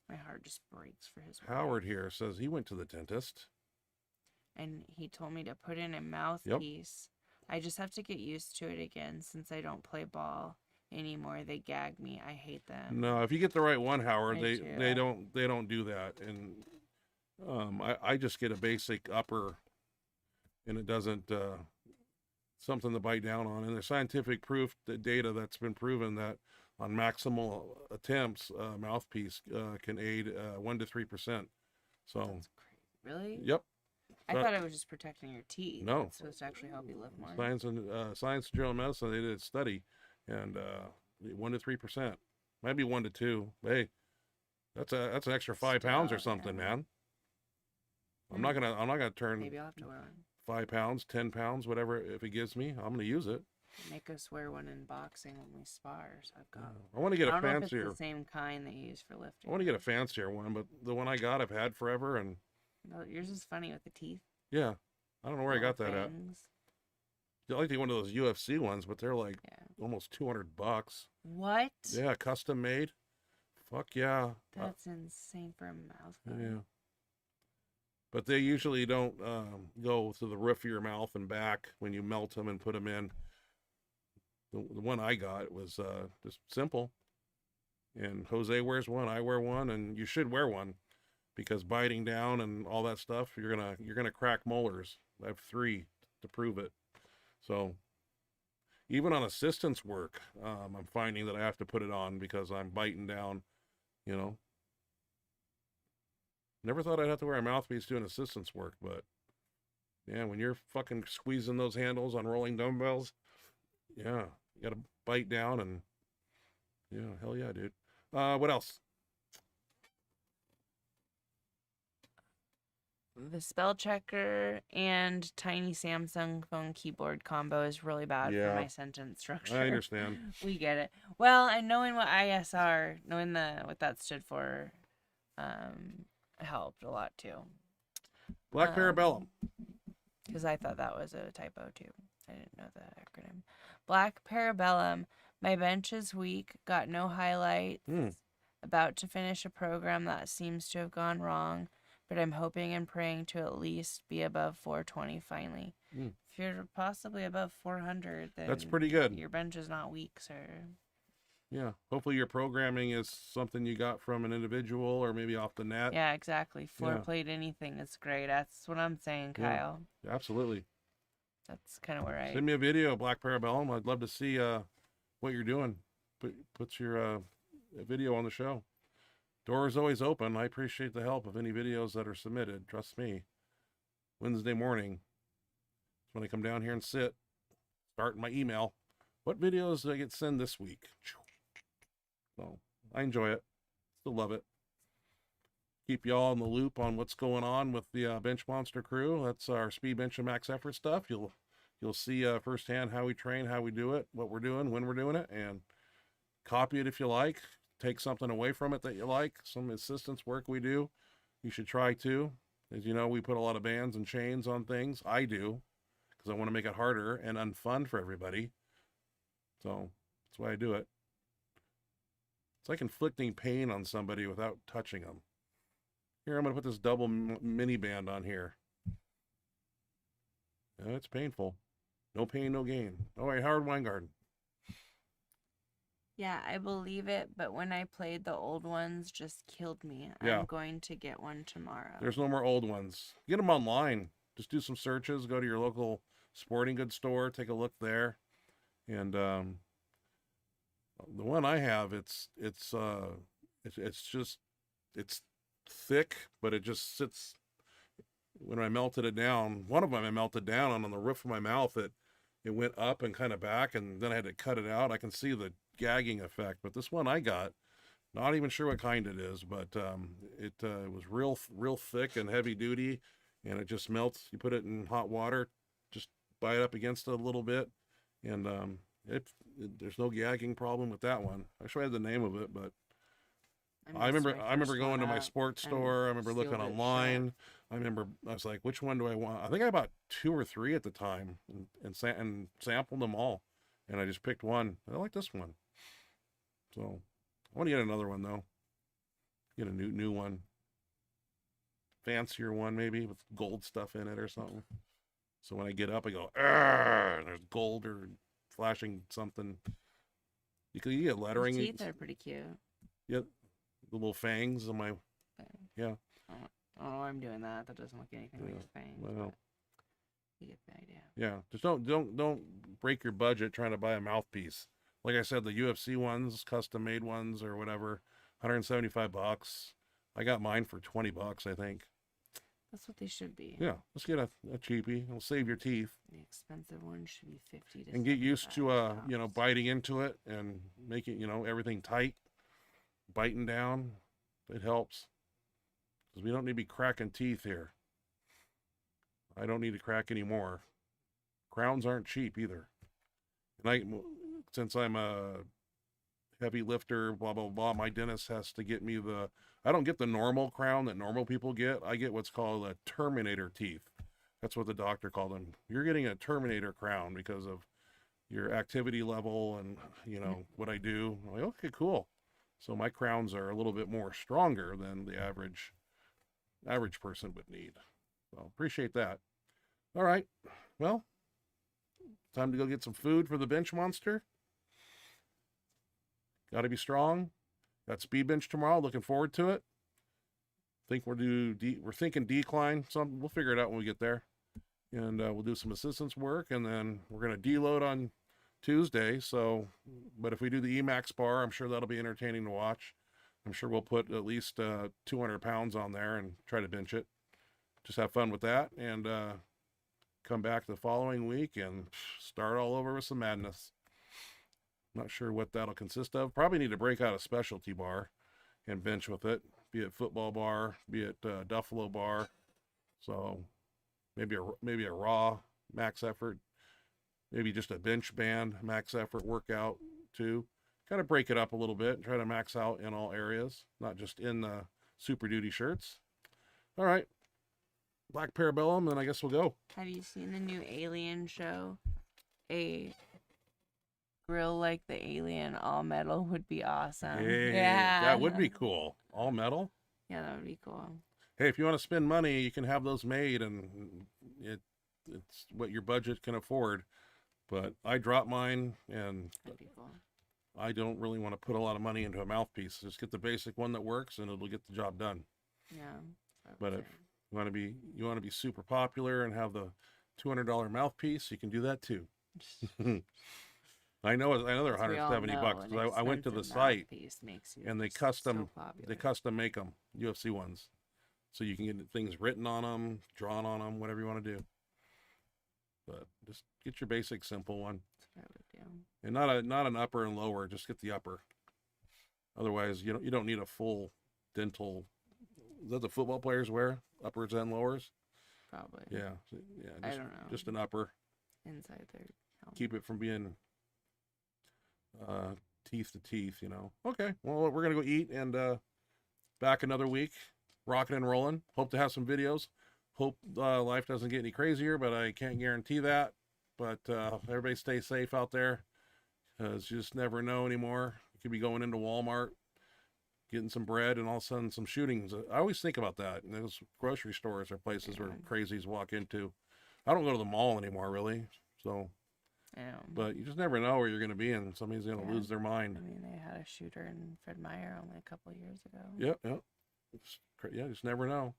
my heart just breaks for his Howard here says he went to the dentist. and he told me to put in a mouthpiece. I just have to get used to it again since I don't play ball anymore. They gag me. I hate them. No, if you get the right one, Howard, I they don't do that. And I just get a basic upper, and it doesn't something to bite down on. And there's scientific proof, the data that's been proven that on maximal attempts, mouthpiece can aid 1 to 3%. So That's crazy. Really? yep. I thought it was just protecting your teeth. No. It's supposed to actually help you live more. Science and Journal of Medicine, they did a study, and 1 to 3%, might be 1 to 2. Hey, that's an extra 5 pounds or something, man. I'm not gonna turn Maybe I'll have to wear one. 5 pounds, 10 pounds, whatever. If it gives me, I'm gonna use it. Make us wear one in boxing when we spar. So I've got. I want to get I a don't know if it's fancier. the same kind they use for lifting. I want to get a fancier one, but the one I got, I've had forever, and Well, yours is funny with the teeth. yeah, I don't know where I got that at. fangs. I like to get one of those UFC ones, but they're like Yeah. almost $200. What? Yeah, custom made. Fuck yeah. That's insane for a mouth. Yeah. But they usually don't go to the roof of your mouth and back when you melt them and put them in. The one I got was just simple. And Jose wears one, I wear one, and you should wear one because biting down and all that stuff, you're gonna crack molars. I have 3 to prove it. So even on assistance work, I'm finding that I have to put it on because I'm biting down, you know. Never thought I'd have to wear a mouthpiece doing assistance work, but yeah, when you're fucking squeezing those handles on rolling dumbbells, yeah, you gotta bite down and yeah, hell yeah, dude. What else? The spell checker and tiny Samsung phone keyboard combo is really bad Yeah. for my sentence structure. I understand. We get it. Well, and knowing what ISR, knowing what that stood for, helped a lot too. Black Parabellum. Because I thought that was a typo too. I didn't know the acronym. Black Parabellum. My bench is weak. Got no highlights. About to finish a program that seems to have gone wrong, but I'm hoping and praying to at least be above 420 finally. If you're possibly above 400, then That's pretty good. Your bench is not weak, sir. Yeah. Hopefully your programming is something you got from an individual or maybe off the net. Yeah, exactly. Floor Yeah. plate anything is great. That's what I'm saying, Yeah. Kyle. Absolutely. That's kind of where I. Send me a video, Black Parabellum. I'd love to see what you're doing. Put your video on the show. Door is always open. I appreciate the help of any videos that are submitted. Trust me. Wednesday morning is when I come down here and sit, start my email. What videos did I get sent this week? So I enjoy it. Still love it. Keep y'all in the loop on what's going on with the Benchmonster crew. That's our speed bench and max effort stuff. You'll see firsthand how we train, how we do it, what we're doing, when we're doing it, and copy it if you like. Take something away from it that you like. Some assistance work we do, you should try too. As you know, we put a lot of bands and chains on things. I do, because I want to make it harder and unfun for everybody. So that's why I do it. It's like inflicting pain on somebody without touching them. Here, I'm going to put this double mini band on here. Yeah, it's painful. No pain, no gain. All right, Howard Weingarten. Yeah, I believe it, but when I played the old ones, just killed me. Yeah. I'm going to get one tomorrow. There's no more old ones. Get them online. Just do some searches. Go to your local sporting goods store. Take a look there. And the one I have, it's thick, but it just sits. When I melted it down, one of them I melted down, and on the roof of my mouth, it went up and kind of back, and then I had to cut it out. I can see the gagging effect, but this one I got, not even sure what kind it is, but it was real thick and heavy duty, and it just melts. You put it in hot water, just bite up against it a little bit, and there's no gagging problem with that one. I wish I had the name of it, but I remember going to my sports store. I remember looking online. I was like, which one do I want? I think I bought 2 or 3 at the time and sampled them all. And I just picked one. I like this one. So I want to get another one though. Get a new one. fancier one, maybe with gold stuff in it or something. So when I get up, I go, and there's gold or flashing something. You get lettering. Your teeth are pretty cute. Yeah, the little fangs on my. Yeah. I don't know why I'm doing that. That doesn't look anything like a fang. Well, you get the idea. yeah, just don't break your budget trying to buy a mouthpiece. Like I said, the UFC ones, custom made ones or whatever, $175. I got mine for $20, I think. That's what they should be. Yeah, let's get a cheapie. It'll save your teeth. The expensive ones should be 50 to and get used to $75. biting into it and making everything tight, biting down. It helps because we don't need to be cracking teeth here. I don't need to crack any more. Crowns aren't cheap either. And since I'm a heavy lifter, blah blah blah, my dentist has to get me I don't get the normal crown that normal people get. I get what's called a Terminator teeth. That's what the doctor called them. You're getting a Terminator crown because of your activity level and what I do. I'm like, okay, cool. So my crowns are a little bit more stronger than the average person would need. So appreciate that. All right. Well, time to go get some food for the bench monster. Got to be strong. Got speed bench tomorrow. Looking forward to it. We're thinking decline. We'll figure it out when we get there, and we'll do some assistance work, and then we're gonna deload on Tuesday. So, but if we do the Emax bar, I'm sure that'll be entertaining to watch. I'm sure we'll put at least 200 pounds on there and try to bench it. Just have fun with that, and come back the following week and start all over with some madness. Not sure what that'll consist of. Probably need to break out a specialty bar and bench with it, be it football bar, be it Duffalo bar. So maybe a raw max effort, maybe just a bench band max effort workout too. Kind of break it up a little bit and try to max out in all areas, not just in the Super Duty shirts. All right, Black Parabellum, and I guess we'll go. Have you seen the new Alien show? A grill like the Alien, all metal, would be awesome. Hey, yeah, that would be cool. All metal. Yeah, that would be cool. Hey, if you want to spend money, you can have those made, and it's what your budget can afford. But I dropped mine, and That'd be cool. I don't really want to put a lot of money into a mouthpiece. Just get the basic one that works, and it'll get the job done. Yeah. But if you want to be super popular and have the $200 mouthpiece, you can do that too. I know they're $170 because I went to the site and they custom make them, UFC ones, so you can get things written on them, drawn on them, whatever you want to do. But just get your basic simple one, and not an upper and lower. Just get the upper. Otherwise, you don't need a full dental. Is that the football players wear uppers and lowers? Probably. Yeah. I don't know. Just an upper. Inside their helmet. Keep it from being teeth to teeth, Okay, well, we're gonna go eat and back another week, rocking and rolling. Hope to have some videos. Hope life doesn't get any crazier, but I can't guarantee that. But everybody stay safe out there, because you just never know anymore. You could be going into Walmart, getting some bread, and all of a sudden some shootings. I always think about that. And those grocery stores are places where crazies walk into. I don't go to the mall anymore, really. So, but you just never know where you're going to be, and somebody's going to lose their mind. I mean, they had a shooter in Fred Meyer only a couple of years ago. Yep. Yeah, just never know.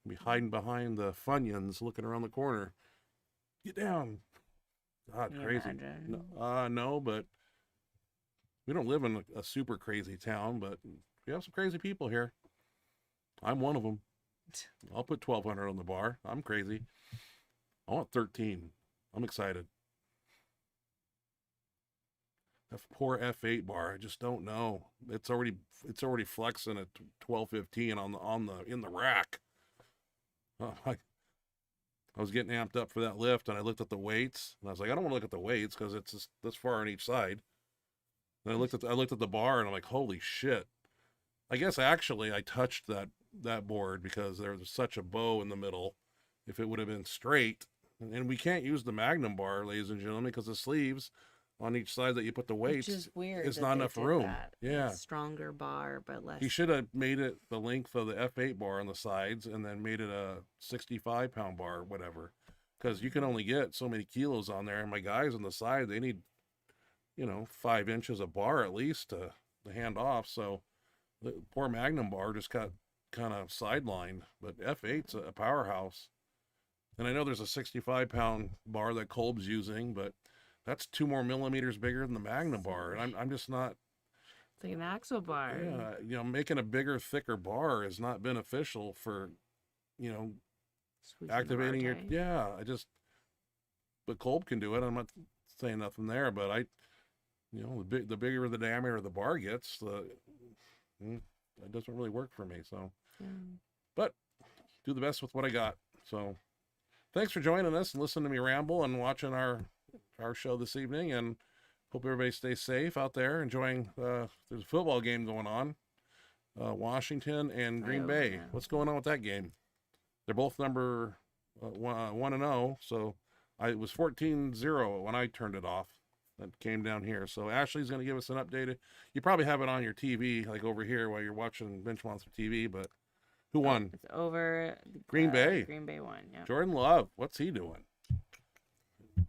Be hiding behind the Funyuns, looking around the corner. Get down. God, Can you crazy. imagine? No, but we don't live in a super crazy town, but we have some crazy people here. I'm one of them. I'll put 1,200 on the bar. I'm crazy. I want 13. I'm excited. That poor F8 bar, I just don't know. It's already flexing at 12:15 in the rack. I was getting amped up for that lift, and I looked at the weights, and I was like, I don't want to look at the weights because it's just this far on each side. And I looked at the bar, and I'm like, holy shit. I guess actually I touched that board because there was such a bow in the middle. If it would have been straight, and we can't use the Magnum bar, ladies and gentlemen, because the sleeves on each side that you put the weights. Which is weird. It's that not they enough did room. that. Yeah. A stronger bar, but less. He should have made it the length of the F8 bar on the sides and then made it a 65-pound bar or whatever. Because you can only get so many kilos on there. And my guys on the side, they need, 5 inches of bar at least to hand off. So the poor Magnum bar just got kind of sidelined. But F8's a powerhouse. And I know there's a 65-pound bar that Kolb's using, but that's 2 more millimeters bigger than the Magnum bar. And I'm just not. It's like an axle bar. Yeah, making a bigger, thicker bar is not beneficial for, Squeezing activating the your. bar tight. Yeah, but Kolb can do it. I'm not saying nothing there, but the bigger the diameter of the bar gets, it doesn't really work for me. So, Yeah. but do the best with what I got. So, thanks for joining us and listening to me ramble and watching our show this evening. And hope everybody stays safe out there, enjoying. There's a football game going on, Washington and Green Bay. yeah. What's going on with that game? They're both number 1-0. So it was 14-0 when I turned it off. That came down here. So Ashley's going to give us an update. You probably have it on your TV, like over here while you're watching Benchmonster TV. But who won? It's over. Green Bay. Green Bay won. Yeah. Jordan Love. What's he doing?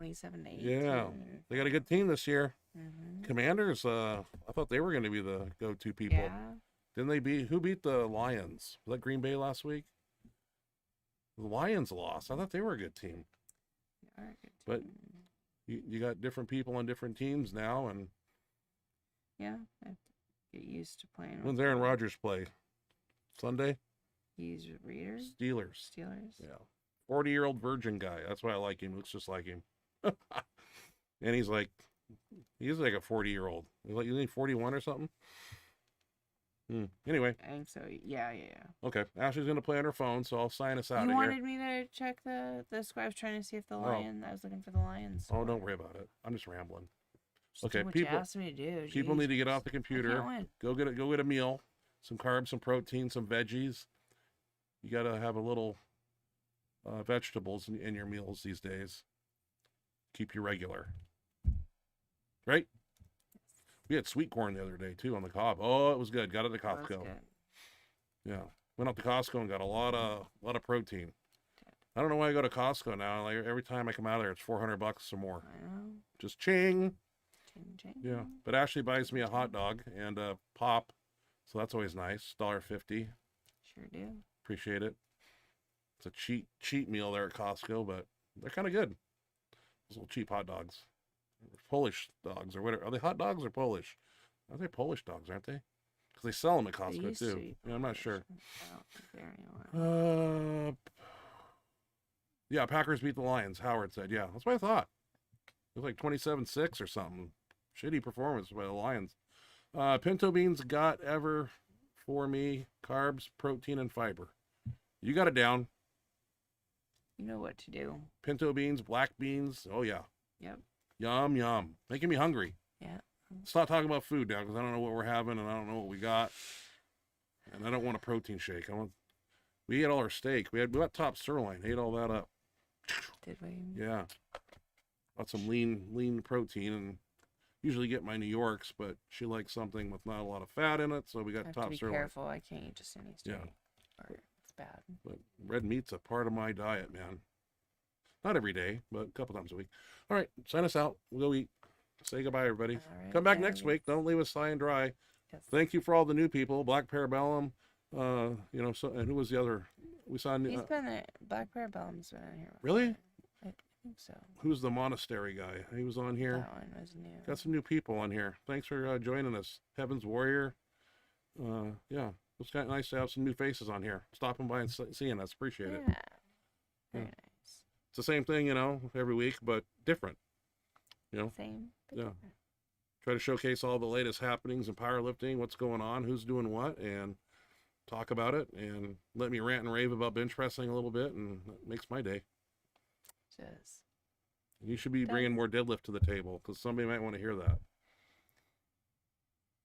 27-8. Yeah, they got a good team this year. Mm-hmm. Commanders. I thought they were going to be the go-to people. Yeah. Didn't they beat? Who beat the Lions? Was that Green Bay last week? The Lions lost. I thought they were a good team. They are a good But- team. You got different people on different teams now, and Yeah. I have to get used to playing. when's with Aaron Rodgers play? Sunday. He's Raiders. Steelers. Steelers. Yeah, 40-year-old virgin guy. That's why I like him. Looks just like him. And he's like a 40-year-old. He's like 41 or something. Anyway, I think so. Yeah. okay. Ashley's gonna play on her phone, so I'll sign us out You of wanted here. me to check the score. I was trying to see if the Lion. I was looking for the Lions. Oh, don't worry about it. I'm just rambling. Just okay, do what people- you asked me to do. People Jeez. need to get off the I computer. can't win. Go get a meal, some carbs, some protein, some veggies. You gotta have a little vegetables in your meals these days. Keep you regular. Right? We had sweet corn the other day too on the cob. Oh, it was good. Got it at That was Costco. good. Yeah, went up to Costco and got a lot of protein. I don't know why I go to Costco now. Like every time I come out of there, it's $400 or more. I know. Just ching. Ching. Yeah, but Ashley buys me a hot dog and a pop, so that's always nice. $1.50. Sure do. Appreciate it. It's a cheap meal there at Costco, but they're kind of good. Those little cheap hot dogs, Polish dogs or whatever. Are they hot dogs or Polish? Are they Polish dogs? Aren't they? Because they sell them at They Costco used to too. be Yeah, I'm not Polish. sure. I don't think they're anymore. Yeah, Packers beat the Lions. Howard said, yeah, that's what I thought. It was like 27-6 or something. Shitty performance by the Lions. Pinto beans got ever for me. Carbs, protein, and fiber. You got it down. You know what to do. Pinto beans, black beans. Oh, yeah. Yep. Yum, yum. Making me hungry. Yeah. Let's not talk about food now because I don't know what we're having and I don't know what we got. And I don't want a protein shake. We ate all our steak. We got top sirloin. Ate all that up. Did we? Yeah. Got some lean protein and usually get my New Yorks, but she likes something with not a lot of fat in it, so we I got have to top be sirloin. careful. I can't eat just any steak. Yeah. Or it's bad. But red meat's a part of my diet, man. Not every day, but a couple times a week. All right, sign us out. We'll go eat. Say goodbye, everybody. All right, Come back guys. next week. Don't leave us high and dry. Yes. Thank you for all the new people. Black Parabellum. So and who was the other? We saw. He's been there. Black Parabellum's been in here. before. Really? I think so. Who's the monastery guy? He was on here. That one was new. Got some new people on here. Thanks for joining us. Heaven's Warrior. Yeah, it's kind of nice to have some new faces on here. Stopping by and seeing us. Appreciate it. Yeah. Very Yeah. nice. It's the same thing, every week, but different. Same. but Yeah. different. Try to showcase all the latest happenings in powerlifting, what's going on, who's doing what, and talk about it, and let me rant and rave about bench pressing a little bit, and that makes my day. Just. You should be bringing more deadlift to the table, because somebody might want to hear that.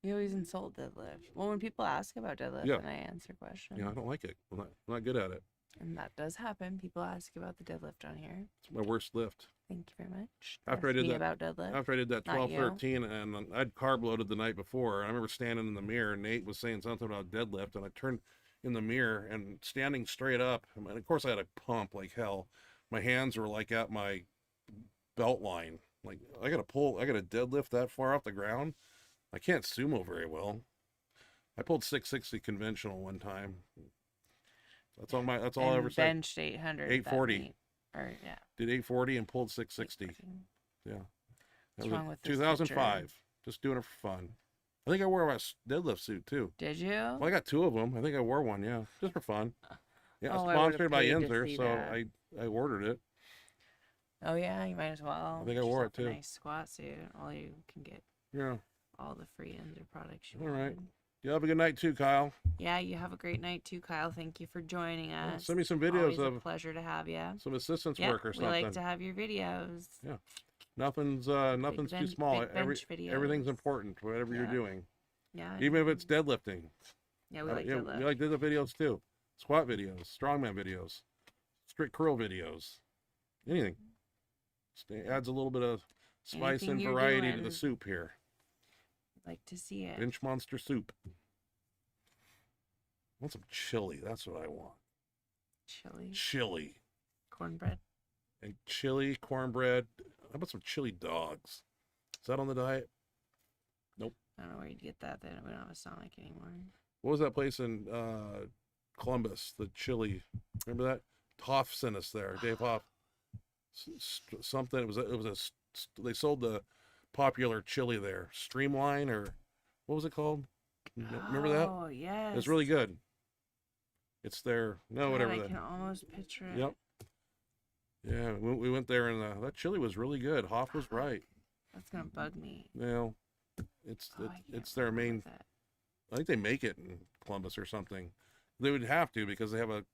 You always insult deadlift. Well, when people ask about deadlift, Yeah. and I answer questions. I don't like it. I'm not good at it. And that does happen. People ask about the deadlift on here. It's my worst lift. Thank you very much. After I Ask did me that, about deadlift. after I did that Not 12, you. 13, and I'd carb loaded the night before. I remember standing in the mirror, and Nate was saying something about deadlift, and I turned in the mirror and standing straight up. And of course, I had a pump like hell. My hands were like at my belt line. Like I got to deadlift that far off the ground. I can't sumo very well. I pulled 660 conventional one time. That's all I ever said. Benched 800. 840. Or yeah. Did 840 and pulled 660. Yeah. That What's was wrong with this 2005. picture? Just doing it for fun. I think I wore my deadlift suit too. Did you? Well, I got 2 of them. I think I wore one, yeah, just for fun. Yeah, Oh, I would've sponsored by paid to Inzer, see so that. I ordered it. Oh yeah, you might as well. I think I Get wore it, yourself a too. Nice squat suit. All you can get Yeah. all the free Ender products you All right. wanted. You have a good night too, Kyle. Yeah, you have a great night too, Kyle. Thank you for joining Yeah, us. send me some videos Always a of pleasure to have you. some assistance Yep, work or we something. like to have your videos. Yeah. Nothing's too bench- small. big bench Everything's videos. important, whatever you're Yeah. doing. Yeah. Even if it's deadlifting. Yeah, we like yeah, deadlift. we like deadlift videos too. Squat videos, strongman videos, strict curl videos, anything. Adds a little bit of spice Anything and you're variety to doing. the soup here. Like to see it. Benchmonster soup. I want some chili. That's what I want. Chili, Chili. cornbread. And chili, cornbread. How about some chili dogs? Is that on the diet? I don't know where you'd get that. Then we don't have a Sonic anymore. What was that place in Columbus? The chili. Remember that? Hoff sent us there. Dave Hoff. Something. They sold the popular chili there. Streamline or what was it called? Remember that? Oh yes. It's really good. It's there. No, God, whatever I that. can almost picture it. Yep. Yeah, we went there and that chili was really good. Hoff was right. That's gonna bug me. Now, it's Oh, I can't it's their remember main. that. I think they make it in Columbus or something. They would have to because they have a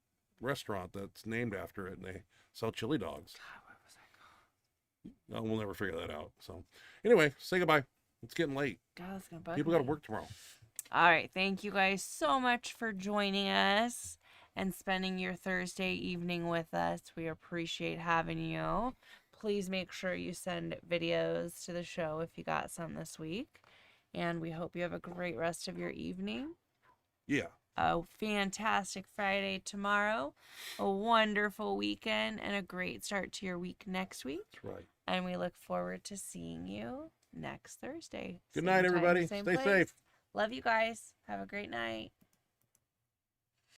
restaurant that's named after it and they sell chili dogs. God, what was that called? No, we'll never figure that out. So, anyway, say goodbye. It's getting late. God, that's gonna bug People me. got to work tomorrow. All right. Thank you guys so much for joining us and spending your Thursday evening with us. We appreciate having you. Please make sure you send videos to the show if you got some this week. And we hope you have a great rest of your evening. Yeah. A fantastic Friday tomorrow, a wonderful weekend, and a great start to your week next week. That's right. And we look forward to seeing you next Thursday. Good Same night, time, everybody. same Stay place. safe. Love you guys. Have a great night.